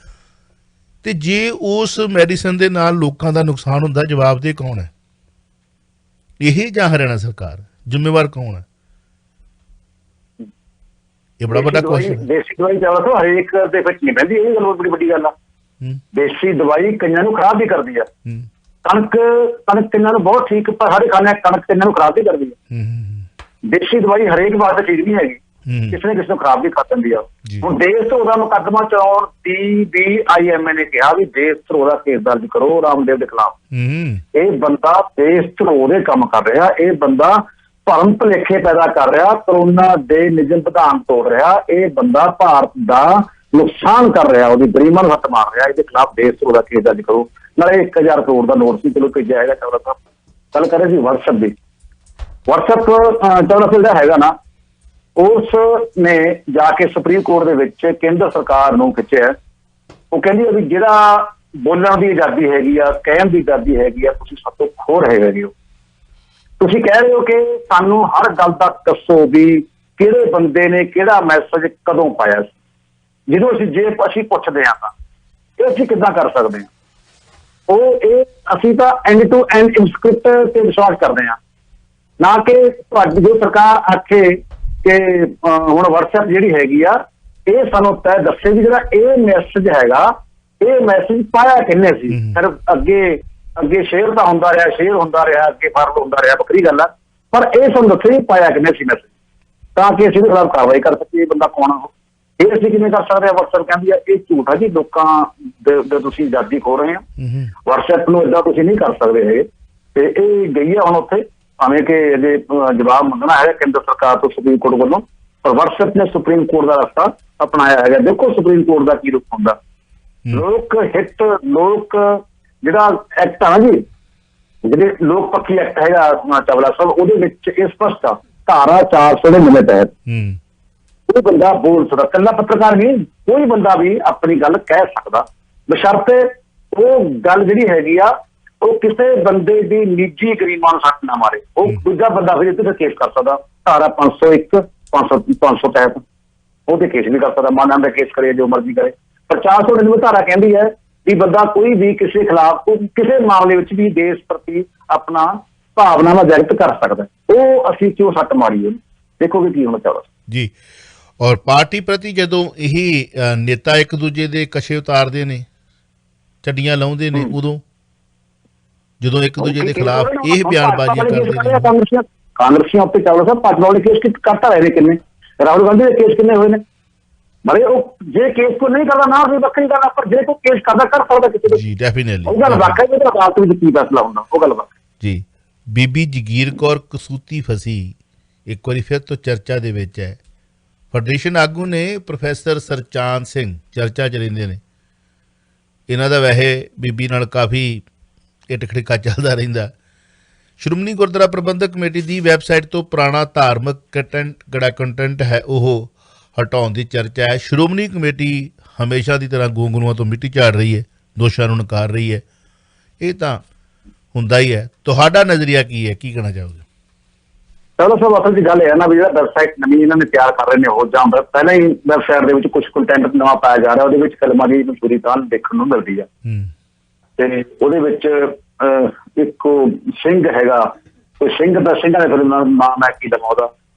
ਤੇ ਜੇ ਉਸ ਮੈਡੀਸਨ ਦੇ ਨਾਲ ਲੋਕਾਂ ਦਾ ਨੁਕਸਾਨ ਹੁੰਦਾ, ਜਵਾਬਦੇਹ ਕੌਣ ਹੈ? ਇਹ ਜਾਂ ਹਰਿਆਣਾ ਸਰਕਾਰ? ਜ਼ਿੰਮੇਵਾਰ ਕੌਣ ਹੈ? ਇਹ ਬੜਾ ਵੱਡਾ ਕੁਐਸਚਨ। ਦੇਸੀ ਦਵਾਈ ਚਾਹੋ ਹਰੇਕ ਦੇ ਵਿੱਚ ਨਹੀਂ ਪੈਂਦੀ, ਇਹ ਗੱਲ ਬੜੀ ਵੱਡੀ ਗੱਲ ਆ। ਦੇਸੀ ਦਵਾਈ ਕਈਆਂ ਨੂੰ ਖਰਾਬ ਵੀ ਕਰਦੀ ਆ। ਕਣਕ ਕਈਆਂ ਨੂੰ ਬਹੁਤ ਠੀਕ, ਪਰ ਸਾਰੇ ਖਾਣੇ ਕਣਕ ਕਈਆਂ ਨੂੰ ਖਰਾਬ ਵੀ ਕਰਦੀ ਆ। ਦੇਸੀ ਦਵਾਈ ਹਰੇਕ ਵਾਸਤੇ ਠੀਕ ਨਹੀਂ ਹੈਗੀ, ਕਿਸੇ ਨੇ ਕਿਸੇ ਨੂੰ ਖਰਾਬ ਵੀ ਕਰ ਦਿੰਦੀ ਆ। ਹੁਣ ਦੇਸ਼ ਧਰੋਹ ਦਾ ਮੁਕੱਦਮਾ ਚਲਾਉਣ ਦੀ BIMA ਨੇ ਕਿਹਾ ਵੀ ਦੇਸ਼ ਧਰੋਹ ਦਾ ਕੇਸ ਦਰਜ ਕਰੋ ਰਾਮਦੇਵ ਦੇ ਖਿਲਾਫ। ਇਹ ਬੰਦਾ ਦੇਸ਼ ਧਰੋਹ ਦੇ ਕੰਮ ਕਰ ਰਿਹਾ, ਇਹ ਬੰਦਾ ਭਰਮ ਭੁਲੇਖੇ ਪੈਦਾ ਕਰ ਰਿਹਾ, ਕਰੋਨਾ ਦੇ ਨਿਯਮ ਵਿਧਾਨ ਤੋੜ ਰਿਹਾ, ਇਹ ਬੰਦਾ ਭਾਰਤ ਦਾ ਨੁਕਸਾਨ ਕਰ ਰਿਹਾ, ਉਹਦੀ ਗਰੀਮਾਂ ਨੂੰ ਹੱਥ ਮਾਰ ਰਿਹਾ। ਇਹਦੇ ਖਿਲਾਫ ਦੇਸ਼ ਧਰੋਹ ਦਾ ਕੇਸ ਦਰਜ ਕਰੋ। ਨਾਲੇ 1000 ਕਰੋੜ ਦਾ ਨੋਟ ਸੀ, ਚਲੋ ਭੇਜਿਆ ਹੈਗਾ ਚੌੜਾ ਸਾਹਿਬ। ਗੱਲ ਕਰ ਰਹੇ ਸੀ ਵਟਸਐਪ ਦੀ। ਵਟਸਐਪ ਚੌੜਾ ਸਾਹਿਬ ਜਿਹੜਾ ਹੈਗਾ ਨਾ, ਉਸ ਨੇ ਜਾ ਕੇ ਸੁਪਰੀਮ ਕੋਰਟ ਦੇ ਵਿੱਚ ਕੇਂਦਰ ਸਰਕਾਰ ਨੂੰ ਖਿੱਚਿਆ। ਉਹ ਕਹਿੰਦੀ ਹੈ ਵੀ ਜਿਹੜਾ ਬੋਲਣ ਦੀ ਆਜ਼ਾਦੀ ਹੈਗੀ ਆ, ਕਹਿਣ ਦੀ ਆਜ਼ਾਦੀ ਹੈਗੀ ਆ, ਤੁਸੀਂ ਸਭ ਤੋਂ ਖੋਹ ਰਹੇ ਹੈਗੇ ਹੋ। ਤੁਸੀਂ ਕਹਿ ਰਹੇ ਹੋ ਕਿ ਸਾਨੂੰ ਹਰ ਗੱਲ ਦਾ ਦੱਸੋ ਵੀ ਕਿਹੜੇ ਬੰਦੇ ਨੇ ਕਿਹੜਾ ਮੈਸੇਜ ਕਦੋਂ ਪਾਇਆ ਸੀ। ਜਦੋਂ ਅਸੀਂ ਪੁੱਛਦੇ ਹਾਂ ਤਾਂ ਇਹ ਅਸੀਂ ਕਿੱਦਾਂ ਕਰ ਸਕਦੇ ਹਾਂ? ਅਸੀਂ ਤਾਂ ਐਂਡ ਟੂ ਐਂਡ ਇਨਸਕ੍ਰਿਪਟ ਤੇ ਵਿਸ਼ਵਾਸ ਕਰਦੇ ਹਾਂ, ਨਾ ਕਿ ਤੁਹਾਡੀ ਜੋ ਸਰਕਾਰ ਆਖੇ ਕਿ ਹੁਣ ਵਟਸਐਪ ਜਿਹੜੀ ਹੈਗੀ ਆ, ਇਹ ਸਾਨੂੰ ਤੈਅ ਦੱਸੇ ਵੀ ਜਿਹੜਾ ਇਹ ਮੈਸੇਜ ਹੈਗਾ, ਇਹ ਮੈਸੇਜ ਪਾਇਆ ਕਿੰਨੇ ਸੀ। ਸਿਰਫ ਅੱਗੇ ਸ਼ੇਅਰ ਤਾਂ ਹੁੰਦਾ ਰਿਹਾ, ਅੱਗੇ ਫਾਰਵਰਡ ਹੁੰਦਾ ਰਿਹਾ, ਵੱਖਰੀ ਗੱਲ ਆ, ਪਰ ਇਹ ਸਾਨੂੰ ਦੱਸੇ ਪਾਇਆ ਕਿੰਨੇ ਸੀ ਮੈਸੇਜ, ਤਾਂ ਕਿ ਅਸੀਂ ਇਹਦੇ ਖਿਲਾਫ ਕਾਰਵਾਈ ਕਰ ਸਕੀਏ। ਇਹ ਬੰਦਾ ਕੌਣ ਆ? ਇਹ ਅਸੀਂ ਕਿਵੇਂ ਕਰ ਸਕਦੇ ਹਾਂ? ਵਟਸਐਪ ਕਹਿੰਦੀ ਆ ਇਹ ਝੂਠ ਆ ਜੀ, ਲੋਕਾਂ ਦੇ ਤੁਸੀਂ ਆਜ਼ਾਦੀ ਖੋ ਰਹੇ ਆ। ਵਟਸਐਪ ਨੂੰ ਏਦਾਂ ਤੁਸੀਂ ਨਹੀਂ ਕਰ ਸਕਦੇ ਹੈਗੇ। ਤੇ ਇਹ ਗਈ ਆ ਹੁਣ ਉੱਥੇ, ਭਾਵੇਂ ਕਿ ਇਹਦੇ ਜਵਾਬ ਮੰਗਣਾ ਹੈਗਾ ਕੇਂਦਰ ਸਰਕਾਰ ਤੋਂ ਸੁਪਰੀਮ ਕੋਰਟ ਵੱਲੋਂ, ਪਰ ਵਟਸਐਪ ਨੇ ਸੁਪਰੀਮ ਕੋਰਟ ਦਾ ਰਸਤਾ ਅਪਣਾਇਆ ਹੈਗਾ। ਦੇਖੋ ਸੁਪਰੀਮ ਕੋਰਟ ਦਾ ਕੀ ਰੁਖ ਹੁੰਦਾ। ਲੋਕ ਜਿਹੜਾ ਐਕਟ ਆ ਨਾ ਜੀ, ਜਿਹੜੇ ਲੋਕ ਪੱਖੀ ਐਕਟ ਹੈਗਾ ਚਾਵਲਾ ਸਾਹਿਬ, ਉਹਦੇ ਵਿੱਚ ਇਹ ਸਪਸ਼ਟ ਆ, ਧਾਰਾ 400 ਦੇ ਤਹਿਤ ਕੋਈ ਬੰਦਾ ਬੋਲ ਸਕਦਾ, ਇਕੱਲਾ ਪੱਤਰਕਾਰ ਨਹੀਂ, ਕੋਈ ਬੰਦਾ ਵੀ ਆਪਣੀ ਗੱਲ ਕਹਿ ਸਕਦਾ, ਬਸ਼ਰਤੇ ਉਹ ਗੱਲ ਜਿਹੜੀ ਹੈਗੀ ਆ ਉਹ ਕਿਸੇ ਬੰਦੇ ਦੀ ਨਿੱਜੀ ਗਰੀਮਾਂ ਨੂੰ ਸੱਟ ਨਾ ਮਾਰੇ। ਉਹ ਦੂਜਾ ਬੰਦਾ ਫਿਰ ਇਹਦੇ ਤੇ ਕੇਸ ਕਰ ਸਕਦਾ, ਧਾਰਾ 501 500 ਤਹਿਤ ਉਹਦੇ ਕੇਸ ਵੀ ਕਰ ਸਕਦਾ, ਮਾਨਾਂ ਦਾ ਕੇਸ ਕਰੇ, ਜੋ ਮਰਜ਼ੀ ਕਰੇ। ਪਰ 499 ਧਾਰਾ ਕਹਿੰਦੀ ਹੈ ਵੀ ਬੰਦਾ ਕੋਈ ਵੀ ਕਿਸੇ ਖਿਲਾਫ ਕਿਸੇ ਮਾਮਲੇ ਵਿੱਚ ਵੀ ਦੇਸ਼ ਪ੍ਰਤੀ ਆਪਣਾ ਭਾਵਨਾਵਾਂ ਵਿਅਕਤ ਕਰ ਸਕਦਾ। ਉਹ ਅਸੀਂ ਕਿਉਂ ਸੱਟ ਮਾਰੀ ਉਹਨੂੰ, ਦੇਖੋ ਵੀ ਕੀ ਹੋਣਾ ਚਾਹੀਦਾ ਜੀ। ਔਰ ਪਾਰਟੀ ਪ੍ਰਤੀ ਜਦੋਂ ਇਹੀ ਨੇਤਾ ਇੱਕ ਦੂਜੇ ਦੇ ਕਸ਼ੇ ਉਤਾਰਦੇ ਨੇ, ਚੱਡੀਆਂ ਲਾਉਂਦੇ ਨੇ, ਉਦੋਂ ਜਦੋਂ ਇੱਕ ਦੂਜੇ ਦੇ ਖਿਲਾਫ ਇਹ ਬਿਆਨਬਾਜ਼ੀਆਂ ਕਰਦੇ ਨੇ, ਕਾਂਗਰਸੀਆਂ ਉੱਤੇ ਚਾਵਲਾ ਸਾਹਿਬ ਪਟਵਾਰੀ ਕੇਸ ਕਰਤਾ ਰਹੇ ਨੇ, ਕਿੰਨੇ ਰਾਹੁਲ ਗਾਂਧੀ ਦੇ ਕੇਸ ਕਿੰਨੇ ਹੋਏ ਨੇ। ਬੜੇ ਉਹ ਜੇ ਕੇਸ ਕੋ ਨਹੀਂ ਕਰਦਾ ਨਾ ਅਸੀਂ ਵੱਖਰੀ ਗੱਲ, ਪਰ ਜੇ ਕੋਈ ਕੇਸ ਕਰਦਾ ਕਰ ਸਕਦਾ ਕਿਸੇ ਦੇ। ਜੀ ਡੈਫੀਨਿਟਲੀ ਉਹ ਗੱਲ ਵਾਕਿਆ ਵੀ ਅਦਾਲਤ ਵਿੱਚ ਕੀ ਫੈਸਲਾ ਹੁੰਦਾ, ਉਹ ਗੱਲ ਵਾਕਿਆ ਜੀ। ਬੀਬੀ ਜਗੀਰ ਕੌਰ ਕਸੂਤੀ ਫਸੀ ਇੱਕ ਵਾਰੀ ਫਿਰ ਤੋਂ ਚਰਚਾ ਦੇ ਵਿੱਚ ਹੈ। ਫੈਡਰੇਸ਼ਨ ਆਗੂ ਨੇ ਪ੍ਰੋਫੈਸਰ ਸਰਚਾਂਦ ਸਿੰਘ ਚਰਚਾ 'ਚ ਰਹਿੰਦੇ ਨੇ। ਇਹਨਾਂ ਦਾ ਵੈਸੇ ਬੀਬੀ ਨਾਲ ਕਾਫੀ ਇੱਟ ਖੜਕਾ ਚੱਲਦਾ ਰਹਿੰਦਾ। ਸ਼੍ਰੋਮਣੀ ਗੁਰਦੁਆਰਾ ਪ੍ਰਬੰਧਕ ਕਮੇਟੀ ਦੀ ਵੈਬਸਾਈਟ ਤੋਂ ਪੁਰਾਣਾ ਧਾਰਮਿਕ ਕੰਟੈਂਟ ਹੈ ਉਹ ਹਟਾਉਣ ਦੀ ਚਰਚਾ ਹੈ। ਸ਼੍ਰੋਮਣੀ ਕਮੇਟੀ ਹਮੇਸ਼ਾ ਦੀ ਤਰ੍ਹਾਂ ਗੂੰਗਲੂਆਂ ਤੋਂ ਮਿੱਟੀ ਝਾੜ ਰਹੀ ਹੈ, ਦੋਸ਼ਾਂ ਨੂੰ ਨਕਾਰ ਰਹੀ ਹੈ। ਇਹ ਤਾਂ ਹੁੰਦਾ ਹੀ ਹੈ। ਤੁਹਾਡਾ ਨਜ਼ਰੀਆ ਕੀ ਹੈ, ਕੀ ਕਹਿਣਾ ਚਾਹੋਗੇ? ਚਲੋ ਸਭ ਅਸਲ ਦੀ ਗੱਲ ਇਹ ਹੈ ਨਾ ਵੀ ਜਿਹੜਾ ਵੈਬਸਾਈਟ ਨਵੀਂ ਇਹਨਾਂ ਨੇ ਤਿਆਰ ਕਰ ਰਹੇ ਨੇ, ਹੋ ਜਾਂਦਾ ਪਹਿਲਾਂ ਹੀ ਵੈਬਸਾਈਟ ਦੇ ਵਿੱਚ ਕੁਝ ਕੰਟੈਂਟ ਨਵਾਂ ਪਾਇਆ ਜਾ ਰਿਹਾ, ਉਹਦੇ ਵਿੱਚ ਫਿਲਮਾਂ ਦੀ ਮਸ਼ਹੂਰੀ ਤਾਂ ਦੇਖਣ ਨੂੰ ਮਿਲਦੀ ਹੈ। ਤੇ ਉਹਦੇ ਵਿੱਚ ਇੱਕ ਸਿੰਘ ਹੈਗਾ, ਕੋਈ ਸਿੰਘ ਦਾ, ਸਿੰਘਾਂ ਦੇ ਫਿਲਮ ਦਾ ਨਾਮ ਹੈ ਕੀ ਦਮਾ ਉਹਦਾ,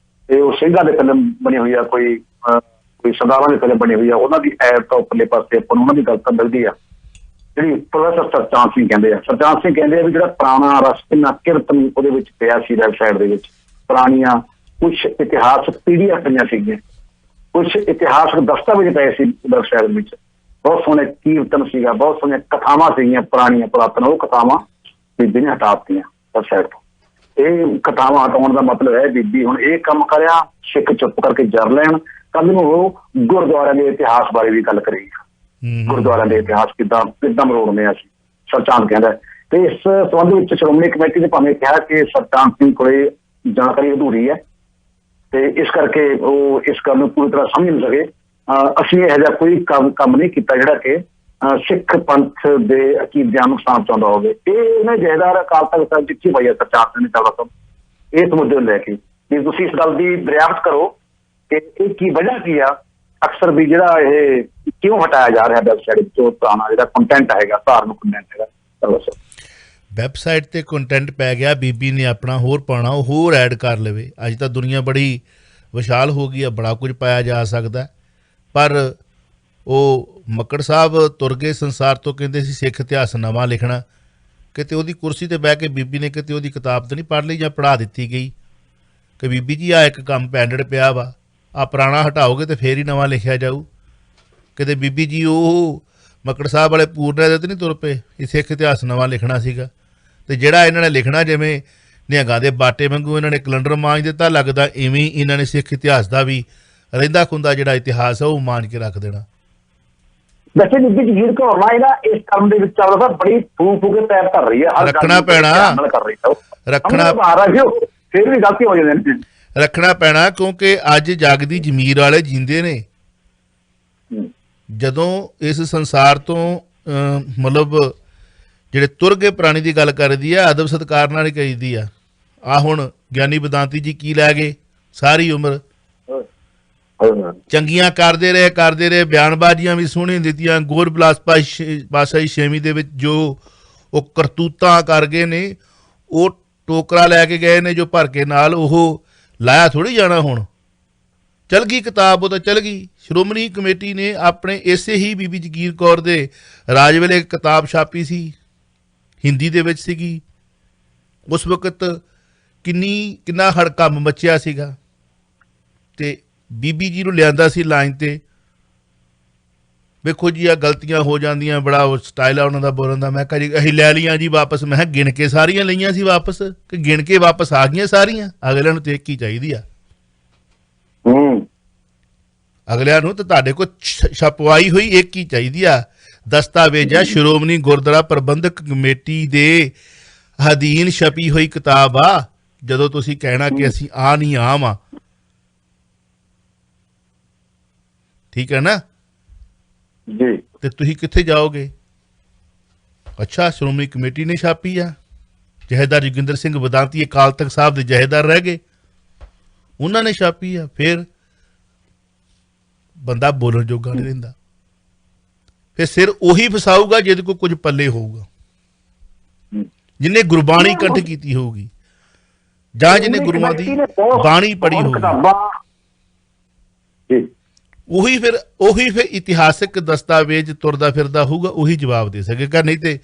ਤੇ ਉਹ ਸਿੰਘਾਂ ਦੀ ਫਿਲਮ ਬਣੀ ਹੋਈ ਆ, ਕੋਈ ਸਰਦਾਰਾਂ ਦੀ ਫਿਲਮ ਬਣੀ ਹੋਈ ਆ, ਉਹਨਾਂ ਦੀ ਐਡ ਤੋਂ ਉੱਪਰਲੇ ਪਾਸੇ ਆਪਾਂ ਨੂੰ ਉਹਨਾਂ ਦੀ ਗੱਲ ਤਾਂ ਮਿਲਦੀ ਆ, ਜਿਹੜੀ ਪ੍ਰੋਫੈਸਰ ਸਰਚਾਂਦ ਸਿੰਘ ਕਹਿੰਦੇ ਆ। ਸਰਚਾਂਦ ਸਿੰਘ ਕਹਿੰਦੇ ਆ ਵੀ ਜਿਹੜਾ ਪੁਰਾਣਾ ਰਸਮ ਕੀਰਤਨ ਉਹਦੇ ਵਿੱਚ ਪਿਆ ਸੀ ਵੈਬਸਾਈਟ ਦੇ ਵਿੱਚ, ਪੁਰਾਣੀਆਂ ਕੁਛ ਇਤਿਹਾਸਕ ਪੀੜ੍ਹੀਆਂ ਪਈਆਂ ਸੀਗੀਆਂ, ਕੁਛ ਇਤਿਹਾਸਕ ਦਸਤਾਵੇਜ਼ ਪਏ ਸੀ ਵੈਬਸਾਈਟ ਵਿੱਚ, ਬਹੁਤ ਸੋਹਣੇ ਕੀਰਤਨ ਸੀਗਾ, ਬਹੁਤ ਸੋਹਣੀਆਂ ਕਥਾਵਾਂ ਸੀਗੀਆਂ ਪੁਰਾਣੀਆਂ ਪੁਰਾਤਨ, ਉਹ ਕਥਾਵਾਂ ਬੀਬੀ ਨੇ ਹਟਾ ਦਿੱਤੀਆਂ ਵੈਬਸਾਈਟ ਤੋਂ। ਇਹ ਕਥਾਵਾਂ ਹਟਾਉਣ ਦਾ ਮਤਲਬ ਹੈ ਬੀਬੀ ਹੁਣ ਇਹ ਕੰਮ ਕਰਿਆ, ਸਿੱਖ ਚੁੱਪ ਕਰਕੇ ਜਰ ਲੈਣ, ਕੱਲ ਨੂੰ ਉਹ ਗੁਰਦੁਆਰਿਆਂ ਦੇ ਇਤਿਹਾਸ ਬਾਰੇ ਵੀ ਗੱਲ ਕਰੇਗੀ, ਗੁਰਦੁਆਰਿਆਂ ਦੇ ਇਤਿਹਾਸ ਕਿੱਦਾਂ ਮਰੋੜਨੇ ਆ ਅਸੀਂ, ਸਰਚਾਂਦ ਕਹਿੰਦਾ। ਤੇ ਇਸ ਸੰਬੰਧ ਵਿੱਚ ਸ਼੍ਰੋਮਣੀ ਕਮੇਟੀ ਨੇ ਭਾਵੇਂ ਕਿਹਾ ਕਿ ਸਰਚਾਂਦ ਸਿੰਘ ਕੋਲੇ ਜਾਣਕਾਰੀ ਅਧੂਰੀ ਹੈ ਤੇ ਇਸ ਕਰਕੇ ਉਹ ਇਸ ਗੱਲ ਨੂੰ ਪੂਰੀ ਤਰ੍ਹਾਂ ਸਮਝ ਨਹੀਂ ਸਕੇ। ਅਸੀਂ ਇਹੋ ਜਿਹਾ ਕੋਈ ਕੰਮ ਨਹੀਂ ਕੀਤਾ ਜਿਹੜਾ ਕਿ ਸਿੱਖ ਪੰਥ ਦੇ ਅਕੀਦਿਆਂ ਨੂੰ ਨੁਕਸਾਨ ਪਹੁੰਚਾਉਂਦਾ ਹੋਵੇ। ਇਹ ਇਹਨੇ ਜਥੇਦਾਰ ਅਕਾਲ ਤਖ਼ਤ ਸਾਹਿਬ ਜਿੱਥੇ ਪਾਈ ਹੈ ਸਰਚਾਂਦ ਸਿੰਘ ਨੇ ਚਾਵਲਾ ਸਾਹਿਬ ਇਸ ਮੁੱਦੇ ਨੂੰ ਲੈ ਕੇ ਵੀ ਤੁਸੀਂ ਇਸ ਗੱਲ ਦੀ ਦਰਿਆਫਤ ਕਰੋ ਕਿ ਇਹ ਕੀ ਵਜ੍ਹਾ ਕੀ ਆ, ਅਕਸਰ ਵੀ ਜਿਹੜਾ ਇਹ ਕਿਉਂ ਹਟਾਇਆ ਜਾ ਰਿਹਾ ਵੈਬਸਾਈਟ ਵਿੱਚੋਂ ਪੁਰਾਣਾ ਜਿਹੜਾ ਕੰਟੈਂਟ ਹੈਗਾ, ਧਾਰਮਿਕ ਕੰਟੈਂਟ ਹੈਗਾ। ਚਾਵਲਾ ਸਾਹਿਬ ਵੈਬਸਾਈਟ ਤੇ ਕੰਟੈਂਟ ਪੈ ਗਿਆ, ਬੀਬੀ ਨੇ ਆਪਣਾ ਹੋਰ ਪਾਉਣਾ, ਉਹ ਹੋਰ ਐਡ ਕਰ ਲਵੇ। ਅੱਜ ਤਾਂ ਦੁਨੀਆ ਬੜੀ ਵਿਸ਼ਾਲ ਹੋ ਗਈ ਆ, ਬੜਾ ਕੁਝ ਪਾਇਆ ਜਾ ਸਕਦਾ। ਪਰ ਉਹ ਮੱਕੜ ਸਾਹਿਬ ਤੁਰ ਗਏ ਸੰਸਾਰ ਤੋਂ, ਕਹਿੰਦੇ ਸੀ ਸਿੱਖ ਇਤਿਹਾਸ ਨਵਾਂ ਲਿਖਣਾ। ਕਿਤੇ ਉਹਦੀ ਕੁਰਸੀ ਤੇ ਬਹਿ ਕੇ ਬੀਬੀ ਨੇ ਕਿਤੇ ਉਹਦੀ ਕਿਤਾਬ ਤਾਂ ਨਹੀਂ ਪੜ੍ਹ ਲਈ ਜਾਂ ਪੜ੍ਹਾ ਦਿੱਤੀ ਗਈ ਕਿ ਬੀਬੀ ਜੀ ਆ ਇੱਕ ਕੰਮ ਪੈਂਡੜ ਪਿਆ ਵਾ, ਆ ਪੁਰਾਣਾ ਹਟਾਓਗੇ ਤੇ ਫੇਰ ਹੀ ਨਵਾਂ ਲਿਖਿਆ ਜਾਊ। ਕਿਤੇ ਬੀਬੀ ਜੀ ਉਹ ਮੱਕੜ ਸਾਹਿਬ ਵਾਲੇ ਪੂਰਨੇ ਦੇ ਤਾਂ ਨਹੀਂ ਤੁਰ ਪਏ, ਇਹ ਸਿੱਖ ਇਤਿਹਾਸ ਨਵਾਂ ਲਿਖਣਾ ਸੀਗਾ। ਤੇ ਜਿਹੜਾ ਇਹਨਾਂ ਨੇ ਲਿਖਣਾ ਜਿਵੇਂ ਨਿਹੰਗਾਂ ਦੇ ਬਾਟੇ ਵਾਂਗੂ ਇਹਨਾਂ ਨੇ ਕੈਲੰਡਰ ਮਾਂਜ ਦਿੱਤਾ, ਲੱਗਦਾ ਇਵੇਂ ਇਹਨਾਂ ਨੇ ਸਿੱਖ ਇਤਿਹਾਸ ਦਾ ਵੀ ਰਹਿੰਦਾ ਖੁੰਦਾ ਜਿਹੜਾ ਇਤਿਹਾਸ ਆ ਉਹ ਮਾਂਜ ਕੇ ਰੱਖ ਦੇਣਾ। ਵੈਸੇ ਬੀਬੀ ਜਗੀਰ ਕੌਰ ਨਾ ਇਹਦਾ ਇਸ ਕੰਮ ਦੇ ਵਿੱਚ ਚਾਵਲਾ ਸਾਹਿਬ ਬੜੀ ਫੂਕ ਕੇ ਪੈਰ ਧਰ ਰਹੀ ਹੈ, ਰੱਖਣਾ ਪੈਣਾ, ਫਿਰ ਵੀ ਗਲਤੀ ਹੋ ਜਾਂਦੀ ਨੇ, ਰੱਖਣਾ ਪੈਣਾ ਕਿਉਂਕਿ ਅੱਜ ਜਗਦੀ ਜ਼ਮੀਰ ਵਾਲੇ ਜਿੰਦੇ ਨੇ। ਜਦੋਂ ਇਸ ਸੰਸਾਰ ਤੋਂ ਮਤਲਬ ਜਿਹੜੇ ਤੁਰ ਗਏ ਪ੍ਰਾਣੀ ਦੀ ਗੱਲ ਕਰਦੀ ਆ, ਅਦਬ ਸਤਿਕਾਰ ਨਾਲ ਹੀ ਕਰੀਦੀ ਆ। ਆ ਹੁਣ ਗਿਆਨੀ ਬਦਾਂਤੀ ਜੀ ਕੀ ਲੈ ਗਏ, ਸਾਰੀ ਉਮਰ ਚੰਗੀਆਂ ਕਰਦੇ ਰਹੇ, ਬਿਆਨਬਾਜ਼ੀਆਂ ਵੀ ਸੋਹਣੀਆਂ ਦਿੱਤੀਆਂ। ਗੁਰਬਿਲਾਸ ਪਾਤਸ਼ਾਹੀ ਛੇਵੀਂ ਦੇ ਵਿੱਚ ਜੋ ਉਹ ਕਰਤੂਤਾਂ ਕਰ ਗਏ ਨੇ, ਉਹ ਟੋਕਰਾ ਲੈ ਕੇ ਗਏ ਨੇ ਜੋ ਭਰ ਕੇ ਨਾਲ, ਉਹ ਲਾਇਆ ਥੋੜ੍ਹੀ ਜਾਣਾ। ਹੁਣ ਚਲ ਗਈ ਕਿਤਾਬ, ਉਹ ਤਾਂ ਚਲ ਗਈ। ਸ਼੍ਰੋਮਣੀ ਕਮੇਟੀ ਨੇ ਆਪਣੇ ਇਸੇ ਹੀ ਬੀਬੀ ਜਗੀਰ ਕੌਰ ਦੇ ਰਾਜ ਵੇਲੇ ਇੱਕ ਕਿਤਾਬ ਛਾਪੀ ਸੀ, ਹਿੰਦੀ ਦੇ ਵਿੱਚ ਸੀਗੀ। ਉਸ ਵਕਤ ਕਿੰਨਾ ਹੜਕੰਬ ਮੱਚਿਆ ਸੀਗਾ ਤੇ ਬੀਬੀ ਜੀ ਨੂੰ ਲਿਆਂਦਾ ਸੀ ਲਾਈਨ ਤੇ। ਵੇਖੋ ਜੀ ਆ ਗਲਤੀਆਂ ਹੋ ਜਾਂਦੀਆਂ, ਬੜਾ ਸਟਾਈਲ ਆ ਉਹਨਾਂ ਦਾ ਬੋਲਣ ਦਾ। ਮੈਂ ਕਿਹਾ ਜੀ ਅਸੀਂ ਲੈ ਲਈਆਂ ਜੀ ਵਾਪਸ। ਮੈਂ ਕਿਹਾ ਗਿਣ ਕੇ ਸਾਰੀਆਂ ਲਈਆਂ ਸੀ ਵਾਪਸ ਕਿ ਗਿਣ ਕੇ ਵਾਪਸ ਆ ਗਈਆਂ ਸਾਰੀਆਂ? ਅਗਲਿਆਂ ਨੂੰ ਤੇ ਇੱਕ ਹੀ ਚਾਹੀਦੀ ਆ, ਅਗਲਿਆਂ ਨੂੰ ਤਾਂ ਤੁਹਾਡੇ ਕੋਲ ਛਪਵਾਈ ਹੋਈ ਇੱਕ ਹੀ ਚਾਹੀਦੀ ਆ ਦਸਤਾਵੇਜ਼ ਆ, ਸ਼੍ਰੋਮਣੀ ਗੁਰਦੁਆਰਾ ਪ੍ਰਬੰਧਕ ਕਮੇਟੀ ਦੇ ਅਧੀਨ ਛਪੀ ਹੋਈ ਕਿਤਾਬ ਆ। ਜਦੋਂ ਤੁਸੀਂ ਕਹਿਣਾ ਕਿ ਅਸੀਂ ਆ ਨਹੀਂ ਆਮ ਆ, ਠੀਕ ਹੈ ਨਾ ਜੀ ਤੇ ਤੁਸੀਂ ਕਿੱਥੇ ਜਾਓਗੇ? ਅੱਛਾ, ਸ਼੍ਰੋਮਣੀ ਕਮੇਟੀ ਨੇ ਛਾਪੀ ਆ, ਜਹੇਦਾਰ ਜੋਗਿੰਦਰ ਸਿੰਘ ਵਦਾਂਤੀ ਅਕਾਲ ਤਖਤ ਸਾਹਿਬ ਦੇ ਜਹੇਦਾਰ ਰਹਿ ਗਏ, ਉਹਨਾਂ ਨੇ ਛਾਪੀ ਆ। ਫਿਰ ਬੰਦਾ ਬੋਲਣ ਜੋਗਾ ਨਹੀਂ ਰਹਿੰਦਾ, ਫਿਰ ਸਿਰ ਉਹੀ ਫਸਾਊਗਾ ਜਿਹਦੇ ਕੋਲ ਕੁਝ ਪੱਲੇ ਹੋਊਗਾ, ਜਿਹਨੇ ਗੁਰਬਾਣੀ ਕੰਠ ਕੀਤੀ ਹੋਊਗੀ ਜਾਂ ਜਿਹਨੇ ਗੁਰੂਆਂ ਦੀ ਬਾਣੀ ਪੜ੍ਹੀ ਹੋਊਗੀ। ਉਹੀ ਫਿਰ ਇਤਿਹਾਸਕ ਦਸਤਾਵੇਜ਼ ਤੁਰਦਾ ਫਿਰਦਾ ਹੋਊਗਾ, ਉਹੀ ਜਵਾਬ ਦੇ ਸਕੇਗਾ। ਨਹੀਂ ਤੇ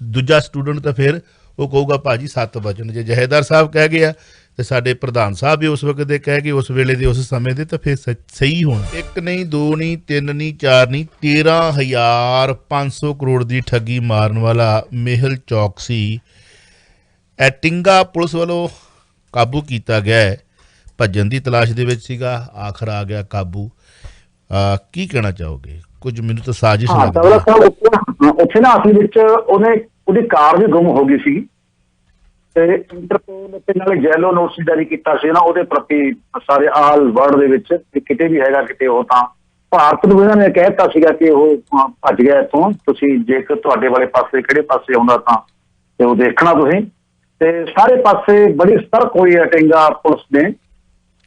ਦੂਜਾ ਸਟੂਡੈਂਟ ਤਾਂ ਫਿਰ ਉਹ ਕਹੂਗਾ ਭਾਜੀ 7 ਵਜਨ, ਜੇ ਜਹੇਦਾਰ ਸਾਹਿਬ ਕਹਿ ਗਿਆ ਤੇ ਸਾਡੇ ਪ੍ਰਧਾਨ ਸਾਹਿਬ ਵੀ ਉਸ ਵਕਤ ਦੇ ਕਹਿ ਗਏ, ਉਸ ਵੇਲੇ ਦੇ ਉਸ ਸਮੇਂ ਦੇ, ਤਾਂ ਫਿਰ ਸਹੀ ਹੋਣਾ। 1 ਨਹੀਂ 2 ਨਹੀਂ 3 ਨਹੀਂ 4 ਨਹੀਂ 13,500 ਕਰੋੜ ਦੀ ਠੱਗੀ ਮਾਰਨ ਵਾਲਾ ਮੇਹੁਲ ਚੌਕਸੀ ਐਟਿੰਗਾ ਪੁਲਿਸ ਵੱਲੋਂ ਕਾਬੂ ਕੀਤਾ ਗਿਆ ਹੈ। ਭੱਜਣ ਦੀ ਤਲਾਸ਼ ਦੇ ਵਿੱਚ ਸੀਗਾ, ਆਖਰ ਆ ਗਿਆ ਕਾਬੂ। ਕੀ ਕਹਿਣਾ ਚਾਹੋਗੇ? ਕੁਝ ਮੈਨੂੰ ਤਾਂ ਸਾਜ਼ਿਸ਼ ਲੱਗਦੀ ਹੈ। ਉੱਥੇ ਨਾ ਅਸਲ ਵਿੱਚ ਉਹਦੀ ਕਾਰ ਵੀ ਗੁੰਮ ਹੋ ਗਈ ਸੀ ਤੇ ਇੰਟਰਪੋਲ ਤੇ ਨਾਲੇ ਜੈਲੋ ਨੋਟਿਸ ਜਾਰੀ ਕੀਤਾ ਸੀ ਨਾ ਉਹਦੇ ਪ੍ਰਤੀ ਸਾਰੇ ਆਲ ਵਰਲਡ ਦੇ ਵਿੱਚ, ਕਿਤੇ ਵੀ ਹੈਗਾ ਕਿਤੇ ਉਹ, ਤਾਂ ਭਾਰਤ ਨੂੰ ਇਹਨਾਂ ਨੇ ਕਹਿ ਦਿੱਤਾ ਸੀਗਾ ਕਿ ਉਹ ਭੱਜ ਗਿਆ ਇੱਥੋਂ, ਤੁਸੀਂ ਜੇਕਰ ਤੁਹਾਡੇ ਵਾਲੇ ਪਾਸੇ ਕਿਹੜੇ ਪਾਸੇ ਆਉਂਦਾ ਤਾਂ ਤੇ ਉਹ ਦੇਖਣਾ ਤੁਸੀਂ। ਤੇ ਸਾਰੇ ਪਾਸੇ ਬੜੀ ਸਤਰਕ ਹੋਈ ਹੈ ਟਿੰਗਾ ਪੁਲਿਸ ਨੇ,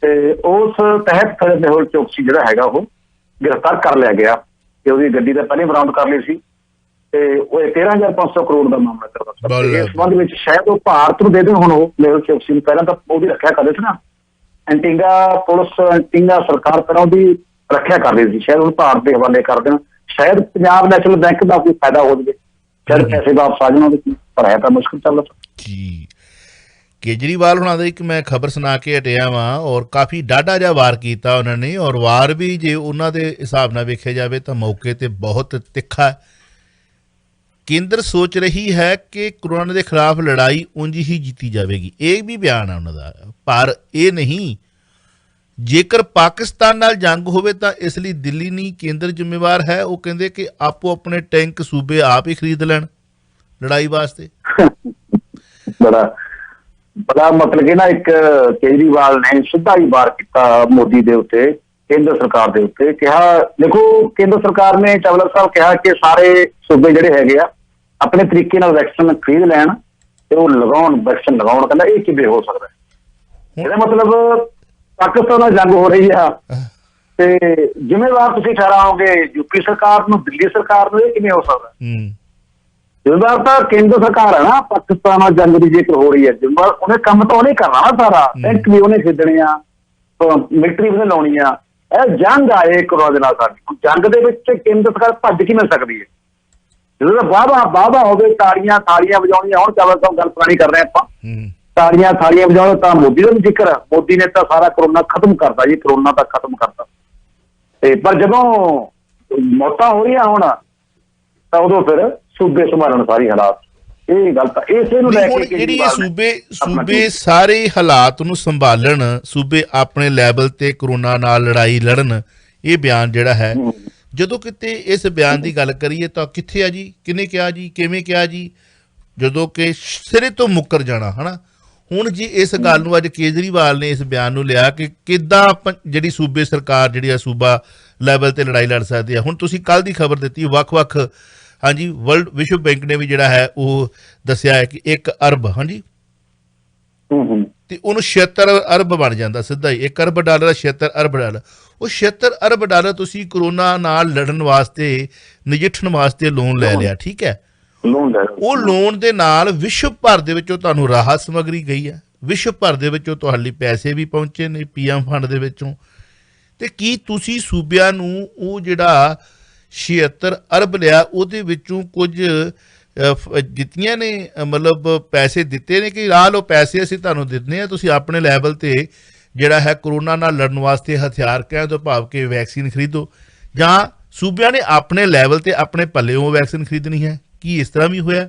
ਤੇ ਉਸ ਤਹਿਤ ਮੇਹੁਲ ਚੌਕਸੀ ਜਿਹੜਾ ਹੈਗਾ ਉਹ ਗ੍ਰਿਫਤਾਰ ਕਰ ਲਿਆ ਗਿਆ ਤੇ ਉਹਦੀ ਗੱਡੀ ਤਾਂ ਪਹਿਲੇ ਬਰਾਮਦ ਕਰ ਲਈ ਸੀ ਤੇ ਉਹ 13,500 ਕਰੋੜ ਦਾ ਮਾਮਲਾ ਕਰਦਾ। ਇਸ ਸੰਬੰਧ ਵਿੱਚ ਸ਼ਾਇਦ ਉਹ ਭਾਰਤ ਨੂੰ ਦੇ ਦੇਣ ਹੁਣ ਉਹ ਮੇਹੁਲ ਚੌਕਸੀ ਨੂੰ, ਪਹਿਲਾਂ ਤਾਂ ਉਹਦੀ ਰੱਖਿਆ ਕਰਦੇ ਸੀ ਨਾ ਐਂਟਿੰਗਾ ਪੁਲਿਸ, ਐਂਟਿੰਗਾ ਸਰਕਾਰ ਪਹਿਲਾਂ ਉਹਦੀ ਰੱਖਿਆ ਕਰਦੀ ਸੀ, ਸ਼ਾਇਦ ਹੁਣ ਭਾਰਤ ਦੇ ਹਵਾਲੇ ਕਰ ਦੇਣ, ਸ਼ਾਇਦ ਪੰਜਾਬ ਨੈਸ਼ਨਲ ਬੈਂਕ ਦਾ ਕੋਈ ਫਾਇਦਾ ਹੋ ਜਾਵੇ, ਸ਼ਾਇਦ ਪੈਸੇ ਵਾਪਸ ਆ ਜਾਣ ਉਹਦੇ, ਪਰ ਹੈ ਤਾਂ ਮੁਸ਼ਕਿਲ ਚੱਲ ਜੀ। ਕੇਜਰੀਵਾਲ ਹੁਣਾਂ ਦਾ ਇੱਕ ਮੈਂ ਖਬਰ ਸੁਣਾ ਕੇ ਹਟਿਆ ਵਾਂ, ਔਰ ਕਾਫੀ ਡਾਢਾ ਜਿਹਾ ਵਾਰ ਕੀਤਾ ਉਹਨਾਂ ਨੇ, ਔਰ ਵਾਰ ਵੀ ਜੇ ਉਹਨਾਂ ਦੇ ਹਿਸਾਬ ਨਾਲ ਵੇਖਿਆ ਜਾਵੇ ਤਾਂ ਮੌਕੇ ਤੇ ਬਹੁਤ ਤਿੱਖਾ। ਕੇਂਦਰ ਸੋਚ ਰਹੀ ਹੈ ਕਿ ਕੋਰੋਨਾ ਦੇ ਖਿਲਾਫ ਲੜਾਈ ਉਂਝ ਹੀ ਜਿੱਤੀ ਜਾਵੇਗੀ, ਇਹ ਵੀ ਬਿਆਨ ਹੈ ਉਹਨਾਂ ਦਾ। ਪਰ ਇਹ ਨਹੀਂ, ਜੇਕਰ ਪਾਕਿਸਤਾਨ ਨਾਲ ਜੰਗ ਹੋਵੇ ਤਾਂ ਇਸ ਲਈ ਦਿੱਲੀ ਨਹੀਂ ਕੇਂਦਰ ਜ਼ਿੰਮੇਵਾਰ ਹੈ। ਉਹ ਕਹਿੰਦੇ ਕਿ ਆਪੋ ਆਪਣੇ ਟੈਂਕ ਸੂਬੇ ਆਪ ਹੀ ਖਰੀਦ ਲੈਣ ਲੜਾਈ ਵਾਸਤੇ। ਬੜਾ ਮਤਲਬ ਕਿ ਨਾ ਇੱਕ ਕੇਜਰੀਵਾਲ ਨੇ ਸਿੱਧਾ ਹੀ ਵਾਰ ਕੀਤਾ ਮੋਦੀ ਦੇ ਉੱਤੇ, ਕੇਂਦਰ ਸਰਕਾਰ ਦੇ ਉੱਤੇ। ਕਿਹਾ ਦੇਖੋ ਕੇਂਦਰ ਸਰਕਾਰ ਨੇ, ਚਾਵਲਾ ਸਾਹਿਬ ਕਿਹਾ ਕਿ ਸਾਰੇ ਸੂਬੇ ਜਿਹੜੇ ਹੈਗੇ ਆ ਆਪਣੇ ਤਰੀਕੇ ਨਾਲ ਵੈਕਸੀਨ ਖਰੀਦ ਲੈਣ ਤੇ ਉਹ ਲਗਾਉਣ, ਵੈਕਸੀਨ ਲਗਾਉਣ। ਕਹਿੰਦਾ ਇਹ ਕਿਵੇਂ ਹੋ ਸਕਦਾ? ਇਹਦਾ ਮਤਲਬ ਪਾਕਿਸਤਾਨ ਨਾਲ ਜੰਗ ਹੋ ਰਹੀ ਆ ਤੇ ਜ਼ਿੰਮੇਵਾਰ ਤੁਸੀਂ ਠਹਿਰਾਓਗੇ ਯੂਪੀ ਸਰਕਾਰ ਨੂੰ, ਦਿੱਲੀ ਸਰਕਾਰ ਨੂੰ, ਇਹ ਕਿਵੇਂ ਹੋ ਸਕਦਾ? ਜ਼ਿੰਮੇਵਾਰ ਤਾਂ ਕੇਂਦਰ ਸਰਕਾਰ ਹੈ ਨਾ, ਪਾਕਿਸਤਾਨ ਨਾਲ ਜੰਗ ਦੀ ਜੇਕਰ ਹੋ ਰਹੀ ਹੈ ਜ਼ਿੰਮੇਵਾਰ ਉਹਨੇ ਕੰਮ ਤਾਂ ਉਹਨੇ ਕਰਨਾ ਨਾ ਸਾਰਾ, ਟੈਂਕ ਵੀ ਉਹਨੇ ਖਰੀਦਣੇ ਆ, ਮਿਲਟਰੀ ਵੀ ਉਹਨੇ ਲਾਉਣੀ ਆ। ਇਹ ਜੰਗ ਆਏ ਕਰੋਨਾ ਦੇ ਨਾਲ ਸਾਡੀ, ਜੰਗ ਦੇ ਵਿੱਚ ਕੇਂਦਰ ਸਰਕਾਰ ਭੱਜ ਕਿਵੇਂ ਸਕਦੀ ਹੈ? ਜਦੋਂ ਵਾਹਵਾ ਹੋਵੇ, ਤਾੜੀਆਂ ਵਜਾਉਣੀਆਂ। ਹੁਣ ਚਾਵਲ ਸਾਹਿਬ ਗੱਲ ਪੁਰਾਣੀ ਕਰ ਰਹੇ ਆਪਾਂ, ਤਾੜੀਆਂ ਵਜਾਉਣ ਤਾਂ ਮੋਦੀ ਦਾ ਵੀ ਜ਼ਿਕਰ ਆ, ਮੋਦੀ ਨੇ ਤਾਂ ਸਾਰਾ ਕਰੋਨਾ ਖਤਮ ਕਰਤਾ ਜੀ, ਕਰੋਨਾ ਤਾਂ ਖਤਮ ਕਰਤਾ। ਤੇ ਪਰ ਜਦੋਂ ਮੌਤਾਂ ਹੋ ਰਹੀਆਂ ਹੁਣ ਤਾਂ ਉਦੋਂ ਫਿਰ ਸੂਬੇ ਸੰਭਾਲਣ ਸਾਰੇ ਹਾਲਾਤ, ਇਹ ਗੱਲ ਤਾਂ ਇਸੇ ਨੂੰ ਲੈ ਕੇ ਜਿਹੜੀ ਸੂਬੇ ਸਾਰੇ ਹਾਲਾਤ ਨੂੰ ਸੰਭਾਲਣ, ਸੂਬੇ ਆਪਣੇ ਲੈਵਲ ਤੇ ਕਰੋਨਾ ਨਾਲ ਲੜਾਈ ਲੜਨ, ਇਹ ਬਿਆਨ ਜਿਹੜਾ ਹੈ, ਜਦੋਂ ਕਿਤੇ ਇਸ ਬਿਆਨ ਦੀ ਗੱਲ ਕਰੀਏ ਤਾਂ ਕਿੱਥੇ ਆ ਜੀ, ਕਿਹਨੇ ਕਿਹਾ ਜੀ, ਕਿਵੇਂ ਕਿਹਾ ਜੀ, ਜਦੋਂ ਕਿ ਸਿਰੇ ਤੋਂ ਮੁੱਕਰ ਜਾਣਾ ਹੈ ਨਾ। ਹੁਣ ਜੀ ਇਸ ਗੱਲ ਨੂੰ ਅੱਜ ਕੇਜਰੀਵਾਲ ਨੇ ਇਸ ਬਿਆਨ ਨੂੰ ਲਿਆ ਕਿ ਕਿੱਦਾਂ ਜਿਹੜੀ ਸੂਬੇ ਸਰਕਾਰ ਜਿਹੜੀ ਆ ਸੂਬਾ ਲੈਵਲ ਤੇ ਲੜਾਈ ਲੜ ਸਕਦੀ ਆ। ਹੁਣ ਤੁਸੀਂ ਕੱਲ੍ਹ ਦੀ ਖਬਰ ਦਿੱਤੀ ਵੱਖ-ਵੱਖ, ਹਾਂਜੀ, ਵਿਸ਼ਵ ਬੈਂਕ ਨੇ ਵੀ ਜਿਹੜਾ ਹੈ ਉਹ ਦੱਸਿਆ ਹੈ ਕਿ 1 ਅਰਬ, ਹਾਂਜੀ, ਤੇ ਉਹਨੂੰ 76 ਅਰਬ ਬਣ ਜਾਂਦਾ ਸਿੱਧਾ ਹੀ, 1 ਅਰਬ ਡਾਲਰ 76 ਅਰਬ ਡਾਲਰ। ਉਹ 76 ਅਰਬ ਡਾਲਰ ਤੁਸੀਂ ਕਰੋਨਾ ਨਾਲ ਲੜਨ ਵਾਸਤੇ, ਨਜਿੱਠਣ ਵਾਸਤੇ ਲੋਨ ਲੈ ਲਿਆ, ਠੀਕ ਹੈ। ਉਹ ਲੋਨ ਦੇ ਨਾਲ ਵਿਸ਼ਵ ਭਰ ਦੇ ਵਿੱਚੋਂ ਤੁਹਾਨੂੰ ਰਾਹਤ ਸਮੱਗਰੀ ਗਈ ਹੈ, ਵਿਸ਼ਵ ਭਰ ਦੇ ਵਿੱਚੋਂ ਤੁਹਾਡੇ ਲਈ ਪੈਸੇ ਵੀ ਪਹੁੰਚੇ ਨੇ PM ਫੰਡ ਦੇ ਵਿੱਚੋਂ। ਤੇ ਕੀ ਤੁਸੀਂ ਸੂਬਿਆਂ ਨੂੰ ਉਹ ਜਿਹੜਾ 76 ਅਰਬ ਲਿਆ ਉਹਦੇ ਵਿੱਚੋਂ ਕੁਝ ਦਿੱਤੀਆਂ ਨੇ, ਮਤਲਬ ਪੈਸੇ ਦਿੱਤੇ ਨੇ ਕਿ ਆਹ ਲਓ ਪੈਸੇ ਅਸੀਂ ਤੁਹਾਨੂੰ ਦਿੰਦੇ ਹਾਂ, ਤੁਸੀਂ ਆਪਣੇ ਲੈਵਲ ਤੇ ਜਿਹੜਾ ਹੈ ਕਰੋਨਾ ਨਾਲ ਲੜਨ ਵਾਸਤੇ ਹਥਿਆਰ ਕਹਿਣ ਤੋਂ ਭਾਵ ਕਿ ਵੈਕਸੀਨ ਖਰੀਦੋ, ਜਾਂ ਸੂਬਿਆਂ ਨੇ ਆਪਣੇ ਲੈਵਲ ਤੇ ਆਪਣੇ ਪੱਲਿਓਂ ਵੈਕਸੀਨ ਖਰੀਦਣੀ ਹੈ? ਕੀ ਇਸ ਤਰ੍ਹਾਂ ਵੀ ਹੋਇਆ?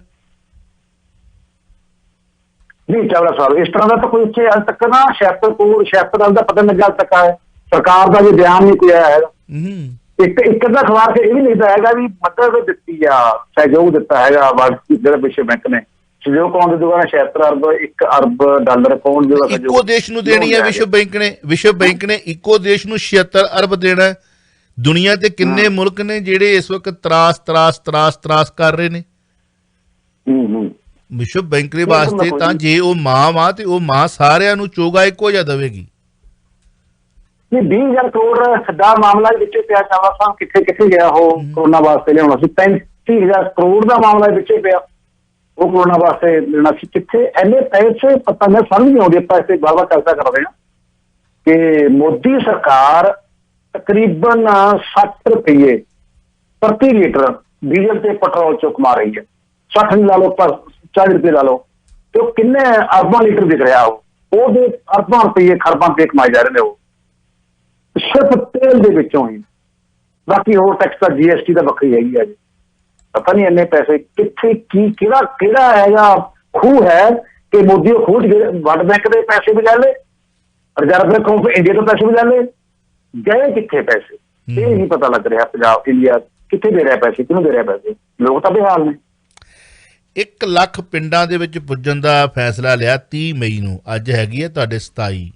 ਨਹੀਂ ਚਾਵਲਾ ਸਾਹਿਬ, ਇਸ ਤਰ੍ਹਾਂ ਦਾ ਤਾਂ ਕੋਈ ਇੱਥੇ ਅੱਜ ਤੱਕ ਨਾ 76 ਅਰਬ ਦਾ ਪਤਾ ਨਹੀਂ ਚੱਲ ਸਕਿਆ ਹੈ। ਸਰਕਾਰ ਦਾ ਵੀ ਬਿਆਨ ਨਹੀਂ ਕੋਈ ਆਇਆ ਹੈਗਾ। ਇੱਕ ਦਾ ਅਖਬਾਰ ਤੇ ਇਹ ਵੀ ਲਿਖਦਾ ਹੈਗਾ ਵੀ ਮਦਦ ਦਿੱਤੀ ਆ, ਸਹਿਯੋਗ ਦਿੱਤਾ ਹੈਗਾ ਜਿਹੜਾ ਵਿਸ਼ਵ ਬੈਂਕ ਨੇ। ਸਹਿਯੋਗ ਕੌਣ ਦੇ ਦੂਗਾ? 76 ਅਰਬ, 1 ਅਰਬ ਡਾਲਰ ਕੌਣ ਦੇਗਾ? ਇੱਕੋ ਦੇਸ਼ ਨੂੰ ਦੇਣੀ ਹੈ ਵਿਸ਼ਵ ਬੈਂਕ ਨੇ। ਵਿਸ਼ਵ ਬੈਂਕ ਨੇ ਇੱਕੋ ਦੇਸ਼ ਨੂੰ 76 ਅਰਬ ਦੇਣਾ, ਦੁਨੀਆ ਤੇ ਕਿੰਨੇ ਮੁਲਕ ਨੇ ਜਿਹੜੇ ਇਸ ਵਕਤ ਤਰਾਸ ਕਰ ਰਹੇ ਨੇ ਵਿਸ਼ਵ ਬੈਂਕ ਦੇ ਵਾਸਤੇ। ਤਾਂ ਜੇ ਉਹ ਮਾਂ ਵਾ ਤੇ ਉਹ ਮਾਂ ਸਾਰਿਆਂ ਨੂੰ ਚੋਗਾ ਇੱਕੋ ਜਿਹਾ ਦੇਵੇਗੀ। 20,000 ਕਰੋੜ ਦਾ ਮਾਮਲਾ ਵਿੱਚ ਪਿਆ ਚਾਵਾ ਸਾਹਿਬ, ਕਿੱਥੇ ਗਿਆ ਉਹ ਕਰੋਨਾ ਵਾਸਤੇ ਲਿਆਉਣਾ ਸੀ। 35,000 ਕਰੋੜ ਦਾ ਮਾਮਲਾ ਵਿੱਚ ਪਿਆ, ਉਹ ਕਰੋਨਾ ਵਾਸਤੇ ਲੈਣਾ ਸੀ। ਕਿੱਥੇ ਇੰਨੇ ਪੈਸੇ ਪਤਾ ਨਹੀਂ, ਸਮਝ ਨਹੀਂ ਆਉਂਦੀ। ਆਪਾਂ ਇੱਥੇ ਬਾਰ-ਬਾਰ ਚਰਚਾ ਕਰਦੇ ਹਾਂ ਕਿ ਮੋਦੀ ਸਰਕਾਰ ਤਕਰੀਬਨ 60 ਰੁਪਏ ਪ੍ਰਤੀ ਲੀਟਰ ਡੀਜ਼ਲ ਤੇ ਪੈਟਰੋਲ ਚੋਂ ਕਮਾ ਰਹੀ ਹੈ। 60 ਨਹੀਂ ਲਾ ਲਓ, ਪਰ 40 ਰੁਪਏ ਲਾ ਲਓ, ਤੇ ਉਹ ਕਿੰਨੇ ਅਰਬਾਂ ਲੀਟਰ ਵਿਕ ਰਿਹਾ। ਉਹਦੇ ਅਰਬਾਂ ਰੁਪਏ ਖਰਬਾਂ ਰੁਪਏ ਕਮਾਏ ਜਾ ਰਹੇ ਨੇ ਉਹ ਸਿਰਫ ਤੇਲ ਦੇ ਵਿੱਚੋਂ ਹੀ। ਬਾਕੀ ਹੋਰ ਟੈਕਸ ਦਾ GST ਤਾਂ ਵੱਖਰੀ ਹੈਗੀ ਹੈ ਜੀ। ਪਤਾ ਨਹੀਂ ਇੰਨੇ ਪੈਸੇ ਕਿੱਥੇ ਕਿਹੜਾ ਹੈਗਾ ਖੂਹ ਹੈ ਕਿ ਮੋਦੀ ਉਹ ਖੂਹ ਵਰਲਡ ਬੈਂਕ ਦੇ ਪੈਸੇ ਵੀ ਲੈ ਲਏ, ਰਿਜ਼ਰਵ ਬੈਂਕ ਆਫ ਇੰਡੀਆ ਤੋਂ ਪੈਸੇ ਵੀ ਲੈ ਲਏ, ਗਏ ਕਿੱਥੇ ਪੈਸੇ ਇਹ ਨਹੀਂ ਪਤਾ ਲੱਗ ਰਿਹਾ। ਪੰਜਾਬ ਇੰਡੀਆ ਕਿੱਥੇ ਦੇ ਰਿਹਾ ਪੈਸੇ, ਕਿਹਨੂੰ ਦੇ ਰਿਹਾ ਪੈਸੇ? ਲੋਕ ਤਾਂ ਬੇਹਾਲ ਨੇ। 1 ਲੱਖ ਪਿੰਡਾਂ ਦੇ ਵਿੱਚ ਪੁੱਜਣ ਦਾ ਫੈਸਲਾ ਲਿਆ 30 ਮਈ ਨੂੰ। ਅੱਜ ਹੈਗੀ ਹੈ ਤੁਹਾਡੇ 27।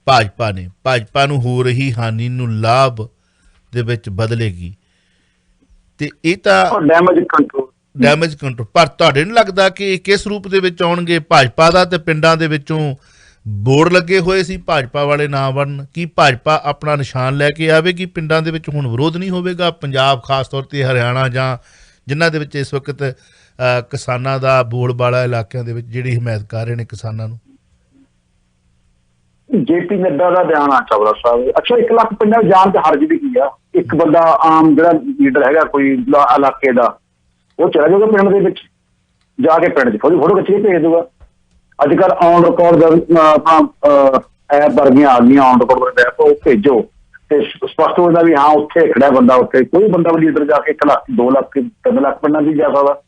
ਭਾਜਪਾ ਨੂੰ ਹੋ ਰਹੀ ਹਾਨੀ ਨੂੰ ਲਾਭ ਦੇ ਵਿੱਚ ਬਦਲੇਗੀ ਤੇ ਇਹ ਤਾਂ ਡੈਮੇਜ ਕੰਟਰੋਲ। ਪਰ ਤੁਹਾਡੇ ਨਹੀਂ ਲੱਗਦਾ ਕਿ ਇਹ ਕਿਸ ਰੂਪ ਦੇ ਵਿੱਚ ਆਉਣਗੇ? ਭਾਜਪਾ ਦਾ ਤੇ ਪਿੰਡਾਂ ਦੇ ਵਿੱਚੋਂ ਬੋਰਡ ਲੱਗੇ ਹੋਏ ਸੀ ਭਾਜਪਾ ਵਾਲੇ ਨਾ ਬਣਨ। ਕੀ ਭਾਜਪਾ ਆਪਣਾ ਨਿਸ਼ਾਨ ਲੈ ਕੇ ਆਵੇਗੀ ਪਿੰਡਾਂ ਦੇ ਵਿੱਚ? ਹੁਣ ਵਿਰੋਧ ਨਹੀਂ ਹੋਵੇਗਾ? ਪੰਜਾਬ ਖਾਸ ਤੌਰ ਤੇ ਹਰਿਆਣਾ ਜਾਂ ਜਿਨ੍ਹਾਂ ਦੇ ਵਿੱਚ ਇਸ ਵਕਤ ਕਿਸਾਨਾਂ ਦਾ ਬੋਰਡ ਵਾਲਾ ਇਲਾਕਿਆਂ ਦੇ ਵਿੱਚ ਜਿਹੜੀ ਹਮਾਇਤ ਕਰ ਰਹੇ ਨੇ ਕਿਸਾਨਾਂ ਨੂੰ। JP ਨੱਡਾ ਦਾ ਬਿਆਨ ਆ ਚਾਵਲਾ ਸਾਹਿਬ। ਅੱਛਾ, 1 ਲੱਖ ਪਿੰਡਾਂ ਜਾਣ ਤੇ ਹਰਜ ਵੀ ਕੀ ਆ? ਇੱਕ ਬੰਦਾ ਆਮ ਜਿਹੜਾ ਲੀਡਰ ਹੈਗਾ ਕੋਈ ਇਲਾਕੇ ਦਾ, ਉਹ ਚਲਾ ਜਾਊਗਾ ਪਿੰਡ ਦੇ ਵਿੱਚ, ਜਾ ਕੇ ਪਿੰਡ 'ਚ ਫੋਟੋ ਖਿੱਚ ਕੇ ਭੇਜ ਦੂਗਾ। ਅੱਜ ਕੱਲ੍ਹ ਔਨ ਰਿਕਾਰਡ ਆਪਣਾ ਐਪ ਵਰਗੀਆਂ ਆ ਗਈਆਂ, ਔਨ ਰਿਕਾਰਡ ਐਪ, ਉਹ ਭੇਜੋ ਤੇ ਸਪਸ਼ਟ ਹੋ ਜਾਂਦਾ ਵੀ ਹਾਂ ਉੱਥੇ ਖੜਾ ਬੰਦਾ। ਉੱਥੇ ਕੋਈ ਬੰਦਾ ਵੀ ਲੀਡਰ ਜਾ ਕੇ 1 ਲੱਖ 2 ਲੱਖ 3 ਲੱਖ ਪਿੰਡਾਂ ਦੀ ਜਾ ਸਕਦਾ।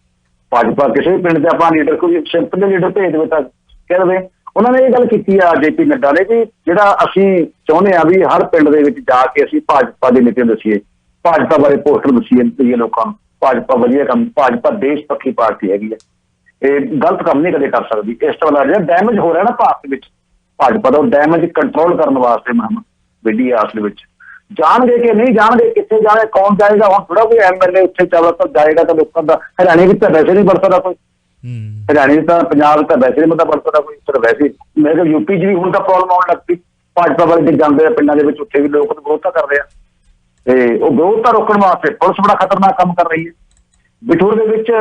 ਭਾਜਪਾ ਕਿਸੇ ਵੀ ਪਿੰਡ 'ਚ ਆਪਾਂ ਲੀਡਰ ਕੋਈ ਸਿੰਪਲ ਲੀਡਰ ਭੇਜ ਦੇਵੇ ਤਾਂ ਕਹਿ ਦੇਵੇ। ਉਹਨਾਂ ਨੇ ਇਹ ਗੱਲ ਕੀਤੀ ਆ JP ਨੱਡਾ ਨੇ ਕਿ ਜਿਹੜਾ ਅਸੀਂ ਚਾਹੁੰਦੇ ਹਾਂ ਵੀ ਹਰ ਪਿੰਡ ਦੇ ਵਿੱਚ ਜਾ ਕੇ ਅਸੀਂ ਭਾਜਪਾ ਦੀ ਨੀਤੀਆਂ ਦੱਸੀਏ, ਭਾਜਪਾ ਬਾਰੇ ਪੋਸਟਰ ਦੱਸੀਏ ਲੋਕਾਂ ਨੂੰ। ਭਾਜਪਾ ਵਧੀਆ ਕੰਮ, ਭਾਜਪਾ ਦੇਸ਼ ਪੱਖੀ ਪਾਰਟੀ ਹੈਗੀ ਹੈ, ਇਹ ਗਲਤ ਕੰਮ ਨਹੀਂ ਕਦੇ ਕਰ ਸਕਦੀ। ਇਸ ਤੋਂ ਇਲਾਵਾ ਜਿਹੜਾ ਡੈਮੇਜ ਹੋ ਰਿਹਾ ਨਾ ਭਾਰਤ ਵਿੱਚ, ਭਾਜਪਾ ਦਾ ਉਹ ਡੈਮੇਜ ਕੰਟਰੋਲ ਕਰਨ ਵਾਸਤੇ ਮੁਹਿੰਮ ਵਿੱਢੀ ਆਸ ਦੇ ਵਿੱਚ। ਜਾਣਗੇ ਕਿ ਨਹੀਂ ਜਾਣਗੇ, ਕਿੱਥੇ ਜਾਣੇ, ਕੌਣ ਜਾਏਗਾ? ਹੁਣ ਥੋੜਾ ਕੋਈ MLA ਉੱਥੇ ਚਾਵਲਾ ਤਾਂ ਜਾਏਗਾ ਤਾਂ ਲੋਕਾਂ ਦਾ ਹਰਿਆਣੇ ਵਿੱਚ ਤਾਂ ਵੈਸੇ ਨਹੀਂ ਵੜ ਸਕਦਾ ਕੋਈ। ਹਰਿਆਣੇ ਤਾਂ ਪੰਜਾਬ ਤਾਂ ਵੈਸੇ ਨਹੀਂ ਬੰਦਾ ਵੜ ਸਕਦਾ ਕੋਈ। ਸਿਰ ਵੈਸੇ ਮੈਂ ਕਿਹਾ UP 'ਚ ਵੀ ਹੁਣ ਤਾਂ ਪ੍ਰੋਬਲਮ ਆਉਣ ਲੱਗ ਪਈ। ਭਾਜਪਾ ਵਾਲੇ ਜਾਂਦੇ ਆ ਪਿੰਡਾਂ ਦੇ ਵਿੱਚ, ਉੱਥੇ ਵੀ ਲੋਕ ਵਿਰੋਧਤਾ ਕਰ ਰਹੇ ਆ ਤੇ ਉਹ ਵਿਰੋਧਤਾ ਰੋਕਣ ਵਾਸਤੇ ਪੁਲਿਸ ਬੜਾ ਖਤਰਨਾਕ ਕੰਮ ਕਰ ਰਹੀ ਹੈ। ਬਿਠੂਰ ਦੇ ਵਿੱਚ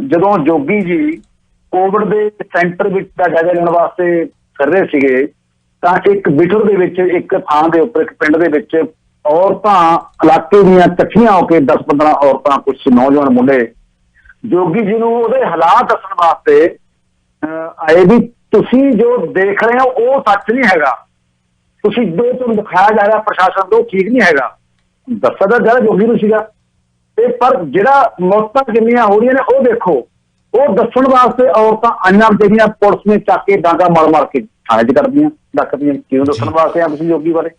ਜਦੋਂ ਜੋਗੀ ਜੀ ਕੋਵਿਡ ਦੇ ਸੈਂਟਰ ਵਿੱਚ ਦਾ ਜਾਇਜ਼ਾ ਲੈਣ ਵਾਸਤੇ ਕਰ ਰਹੇ ਸੀਗੇ ਤਾਂ ਇੱਕ ਬਿਠੂਰ ਦੇ ਵਿੱਚ ਇੱਕ ਥਾਂ ਦੇ ਉੱਪਰ ਇੱਕ ਪਿੰਡ ਦੇ ਵਿੱਚ ਔਰਤਾਂ ਇਲਾਕੇ ਦੀਆਂ ਇਕੱਠੀਆਂ ਹੋ ਕੇ 10-15 ਔਰਤਾਂ, ਕੁਝ ਨੌਜਵਾਨ ਮੁੰਡੇ ਜੋਗੀ ਜੀ ਨੂੰ ਉਹਦੇ ਹਾਲਾਤ ਦੱਸਣ ਵਾਸਤੇ ਆਏ ਵੀ ਤੁਸੀਂ ਜੋ ਦੇਖ ਰਹੇ ਹੋ ਉਹ ਸੱਚ ਨਹੀਂ ਹੈਗਾ, ਤੁਸੀਂ ਜੋ ਤੁਹਾਨੂੰ ਦਿਖਾਇਆ ਜਾ ਰਿਹਾ ਪ੍ਰਸ਼ਾਸਨ ਤੋਂ ਠੀਕ ਨਹੀਂ ਹੈਗਾ। ਦੱਸਿਆ ਤਾਂ ਜਿਹੜਾ ਜੋਗੀ ਨੂੰ ਸੀਗਾ ਤੇ ਪਰ ਜਿਹੜਾ ਮੌਤਾਂ ਕਿੰਨੀਆਂ ਹੋ ਰਹੀਆਂ ਨੇ ਉਹ ਦੇਖੋ। ਉਹ ਦੱਸਣ ਵਾਸਤੇ ਔਰਤਾਂ ਆਈਆਂ ਜਿਹੜੀਆਂ ਪੁਲਿਸ ਨੇ ਚੱਕ ਕੇ ਡਾਂਗਾ ਮਾਰ ਕੇ ਥਾਣੇ 'ਚ ਕਰਦੀਆਂ, ਡੱਕਦੀਆਂ। ਕਿਉਂ ਦੱਸਣ ਵਾਸਤੇ ਆ ਤੁਸੀਂ ਜੋਗੀ ਬਾਰੇ?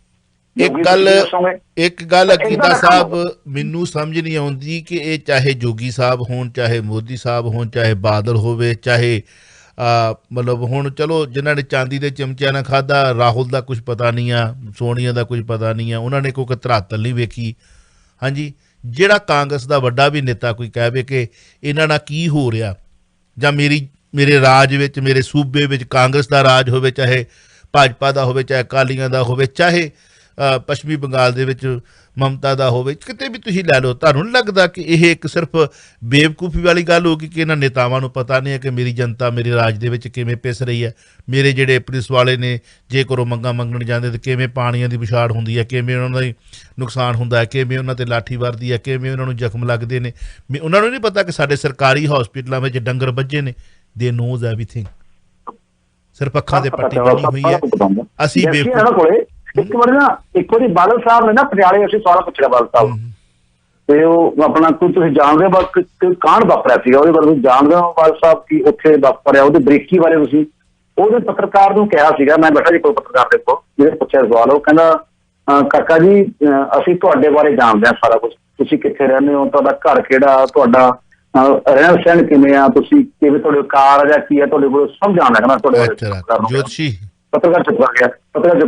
ਇੱਕ ਗੱਲ ਅਕੀਦਾ ਸਾਹਿਬ ਮੈਨੂੰ ਸਮਝ ਨਹੀਂ ਆਉਂਦੀ ਕਿ ਇਹ ਚਾਹੇ ਜੋਗੀ ਸਾਹਿਬ ਹੋਣ, ਚਾਹੇ ਮੋਦੀ ਸਾਹਿਬ ਹੋਣ, ਚਾਹੇ ਬਾਦਲ ਹੋਵੇ, ਚਾਹੇ ਮਤਲਬ ਹੁਣ ਚਲੋ ਜਿਨ੍ਹਾਂ ਨੇ ਚਾਂਦੀ ਦੇ ਚਮਚਿਆਂ ਨਾਲ ਖਾਧਾ, ਰਾਹੁਲ ਦਾ ਕੁਝ ਪਤਾ ਨਹੀਂ ਆ, ਸੋਨੀਆ ਦਾ ਕੁਝ ਪਤਾ ਨਹੀਂ ਆ, ਉਹਨਾਂ ਨੇ ਕੋਈ ਧਰਾਤਲ ਨਹੀਂ ਵੇਖੀ। ਹਾਂਜੀ, ਜਿਹੜਾ ਕਾਂਗਰਸ ਦਾ ਵੱਡਾ ਵੀ ਨੇਤਾ ਕੋਈ ਕਹੇ ਕਿ ਇਹਨਾਂ ਨਾਲ ਕੀ ਹੋ ਰਿਹਾ, ਜਾਂ ਮੇਰੇ ਰਾਜ ਵਿੱਚ, ਮੇਰੇ ਸੂਬੇ ਵਿੱਚ ਕਾਂਗਰਸ ਦਾ ਰਾਜ ਹੋਵੇ, ਚਾਹੇ ਭਾਜਪਾ ਦਾ ਹੋਵੇ, ਚਾਹੇ ਅਕਾਲੀਆਂ ਦਾ ਹੋਵੇ, ਚਾਹੇ ਪੱਛਮੀ ਬੰਗਾਲ ਦੇ ਵਿੱਚ ਮਮਤਾ ਦਾ ਹੋਵੇ, ਕਿਤੇ ਵੀ ਤੁਸੀਂ ਲੈ ਲਓ, ਤੁਹਾਨੂੰ ਨਹੀਂ ਲੱਗਦਾ ਕਿ ਇਹ ਇੱਕ ਸਿਰਫ ਬੇਵਕੂਫੀ ਵਾਲੀ ਗੱਲ ਹੋਊਗੀ ਕਿ ਇਹਨਾਂ ਨੇਤਾਵਾਂ ਨੂੰ ਪਤਾ ਨਹੀਂ ਹੈ ਕਿ ਮੇਰੀ ਜਨਤਾ ਮੇਰੇ ਰਾਜ ਦੇ ਵਿੱਚ ਕਿਵੇਂ ਪਿਸ ਰਹੀ ਹੈ? ਮੇਰੇ ਜਿਹੜੇ ਪੁਲਿਸ ਵਾਲੇ ਨੇ ਜੇ ਕੋਲੋਂ ਮੰਗਾਂ ਮੰਗਣ ਜਾਂਦੇ ਤਾਂ ਕਿਵੇਂ ਪਾਣੀਆਂ ਦੀ ਵਿਛਾੜ ਹੁੰਦੀ ਹੈ, ਕਿਵੇਂ ਉਹਨਾਂ ਦਾ ਨੁਕਸਾਨ ਹੁੰਦਾ ਹੈ, ਕਿਵੇਂ ਉਹਨਾਂ 'ਤੇ ਲਾਠੀ ਵਰਦੀ ਹੈ, ਕਿਵੇਂ ਉਹਨਾਂ ਨੂੰ ਜ਼ਖਮ ਲੱਗਦੇ ਨੇ। ਉਹਨਾਂ ਨੂੰ ਨਹੀਂ ਪਤਾ ਕਿ ਸਾਡੇ ਸਰਕਾਰੀ ਹਸਪੀਟਲਾਂ ਵਿੱਚ ਡੰਗਰ ਵੱਜੇ ਨੇ। ਦੇ ਨੋਜ਼ ਐਵਰੀਥਿੰਗ, ਸਿਰਫ ਅੱਖਾਂ ਦੇ ਪੱਟੀ ਬਣੀ ਹੋਈ ਹੈ। ਅਸੀਂ ਇੱਕ ਵਾਰੀ ਬਾਦਲ ਸਾਹਿਬ ਨੇ ਨਾ ਪਟਿਆਲੇ ਅਸੀਂ ਸਵਾਲ ਪੁੱਛਿਆ ਬਾਦਲ ਸਾਹਿਬ ਤੇ ਉਹ ਆਪਣਾ ਤੁਸੀਂ ਜਾਣਦੇ ਹੋ ਕਾਂਡ ਵਾਪਰਿਆ ਸੀਗਾ, ਉਹਦੇ ਬਾਰੇ ਤੁਸੀਂ ਜਾਣਦੇ ਹੋ ਬਾਦਲ ਸਾਹਿਬ ਕੀ ਉੱਥੇ ਵਾਪਰਿਆ, ਉਹਦੀ ਬਰੀਕੀ ਬਾਰੇ ਤੁਸੀਂ ਉਹਦੇ ਪੱਤਰਕਾਰ ਨੂੰ ਕਿਹਾ ਸੀਗਾ। ਮੈਂ ਬੈਠਾ ਜੀ ਕੋਈ ਪੱਤਰਕਾਰ ਦੇ ਕੋਲ, ਜਿਹੜੇ ਪੁੱਛਿਆ ਸਵਾਲ, ਉਹ ਕਹਿੰਦਾ ਕਾਕਾ ਜੀ ਅਸੀਂ ਤੁਹਾਡੇ ਬਾਰੇ ਜਾਣਦੇ ਹਾਂ ਸਾਰਾ ਕੁਛ, ਤੁਸੀਂ ਕਿੱਥੇ ਰਹਿੰਦੇ ਹੋ, ਤੁਹਾਡਾ ਘਰ ਕਿਹੜਾ, ਤੁਹਾਡਾ ਰਹਿਣ ਸਹਿਣ ਕਿਵੇਂ ਆ, ਤੁਸੀਂ ਕਿਵੇਂ, ਤੁਹਾਡੇ ਕਾਰ ਜਾਂ ਕੀ ਆ ਤੁਹਾਡੇ ਕੋਲ, ਸਭ ਜਾਣਦਾ ਕਹਿੰਦਾ ਤੁਹਾਡੇ ਬਾਰੇ। ਪੱਤਰਕਾਰ ਚੁੱਪ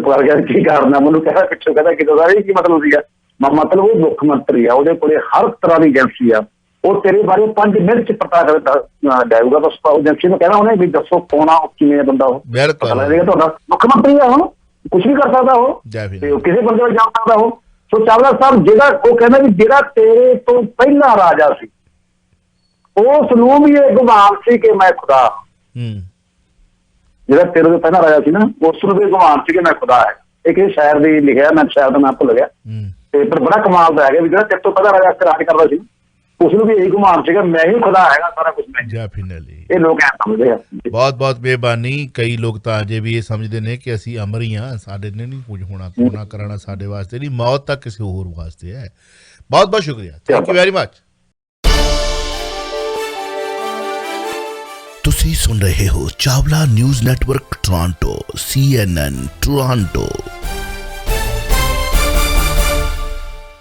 ਕਰ ਗਿਆ ਕੀ ਕਾਰਨ ਆ, ਮੈਨੂੰ ਕਹਿੰਦਾ ਪਿੱਛੋਂ ਕਹਿੰਦਾ ਕਿਦੋਂ ਦਾ ਕੀ ਮਤਲਬ ਸੀਗਾ। ਮਤਲਬ ਉਹ ਮੁੱਖ ਮੰਤਰੀ ਆ, ਉਹਦੇ ਕੋਲੇ ਹਰ ਤਰ੍ਹਾਂ ਦੀ ਏਜੰਸੀ ਆ, ਉਹ ਤੇਰੇ ਬਾਰੇ 5 ਮਿੰਟ ਚ ਪਤਾ ਜਾਊਗਾ। ਬਸ ਉਹ ਏਜੰਸੀ ਨੂੰ ਕਹਿਣਾ ਉਹਨੇ ਵੀ ਦੱਸੋ ਕੌਣ ਆ, ਕਿਵੇਂ ਬੰਦਾ, ਉਹ ਪਤਾ ਲੱਗੇਗਾ ਤੁਹਾਡਾ ਮੁੱਖ ਮੰਤਰੀ ਆ, ਹੁਣ ਕੁਛ ਵੀ ਕਰ ਸਕਦਾ ਉਹ, ਤੇ ਉਹ ਕਿਸੇ ਬੰਦੇ ਨੂੰ ਜਾ ਸਕਦਾ ਉਹ। ਸੋ ਚਾਵਲਾ ਸਾਹਿਬ ਜਿਹੜਾ ਉਹ ਕਹਿੰਦਾ ਵੀ ਜਿਹੜਾ ਤੇਰੇ ਤੋਂ ਪਹਿਲਾਂ ਰਾਜਾ ਸੀ ਉਸ ਨੂੰ ਵੀ ਇਹ ਗੁਮਾਨ ਸੀ ਕਿ ਮੈਂ ਖੁਦਾ, ਜਿਹੜਾ ਤੇਰੇ ਤੋਂ ਪਹਿਲਾਂ ਰਾਜਾ ਸੀ ਨਾ ਉਸ ਨੂੰ ਵੀ ਗੁਮਾਨ ਸੀ ਕਿ ਮੈਂ ਖੁਦਾ ਹੈ। ਇਹ ਕਿਸੇ ਸ਼ਾਇਰ ਦੀ ਲਿਖਿਆ, ਮੈਂ ਸ਼ਾਇਰ ਦਾ ਨਾਮ ਭੁੱਲ ਗਿਆ, ਤੇ ਪਰ ਬੜਾ ਕਮਾਲ ਦਾ ਹੈਗਾ ਵੀ ਜਿਹੜਾ ਤੇਰੇ ਤੋਂ ਪਹਿਲਾਂ ਰਾਜਾ ਰਾਜ ਕਰਦਾ ਸੀ ਉਸ ਨੂੰ ਵੀ ਇਹੀ ਗੁਮਾਨ ਸੀਗਾ ਮੈਂ ਹੀ ਖੁਦਾ ਹੈਗਾ, ਸਾਰਾ ਕੁਝ ਮੈਂ। ਇਹ ਲੋਕ ਐ ਸਮਝਦੇ ਆ। ਬਹੁਤ ਬਹੁਤ ਮਿਹਰਬਾਨੀ। ਕਈ ਲੋਕ ਤਾਂ ਅਜੇ ਵੀ ਇਹ ਸਮਝਦੇ ਨੇ ਕਿ ਅਸੀਂ ਅਮਰ ਹੀ ਹਾਂ, ਸਾਡੇ ਨੇ ਨਹੀਂ ਕੁਝ ਹੋਣਾ, ਕੋਨਾ ਕਰਨਾ ਸਾਡੇ ਵਾਸਤੇ ਨਹੀਂ, ਮੌਤ ਤਾਂ ਕਿਸੇ ਹੋਰ ਵਾਸਤੇ ਹੈ। ਬਹੁਤ ਬਹੁਤ ਸ਼ੁਕਰੀਆ, ਥੈਂਕ ਯੂ ਵੈਰੀ ਮਚ। ਤੁਸੀਂ ਸੁਣ ਰਹੇ ਹੋ Chawla news network Toronto CNN Toronto.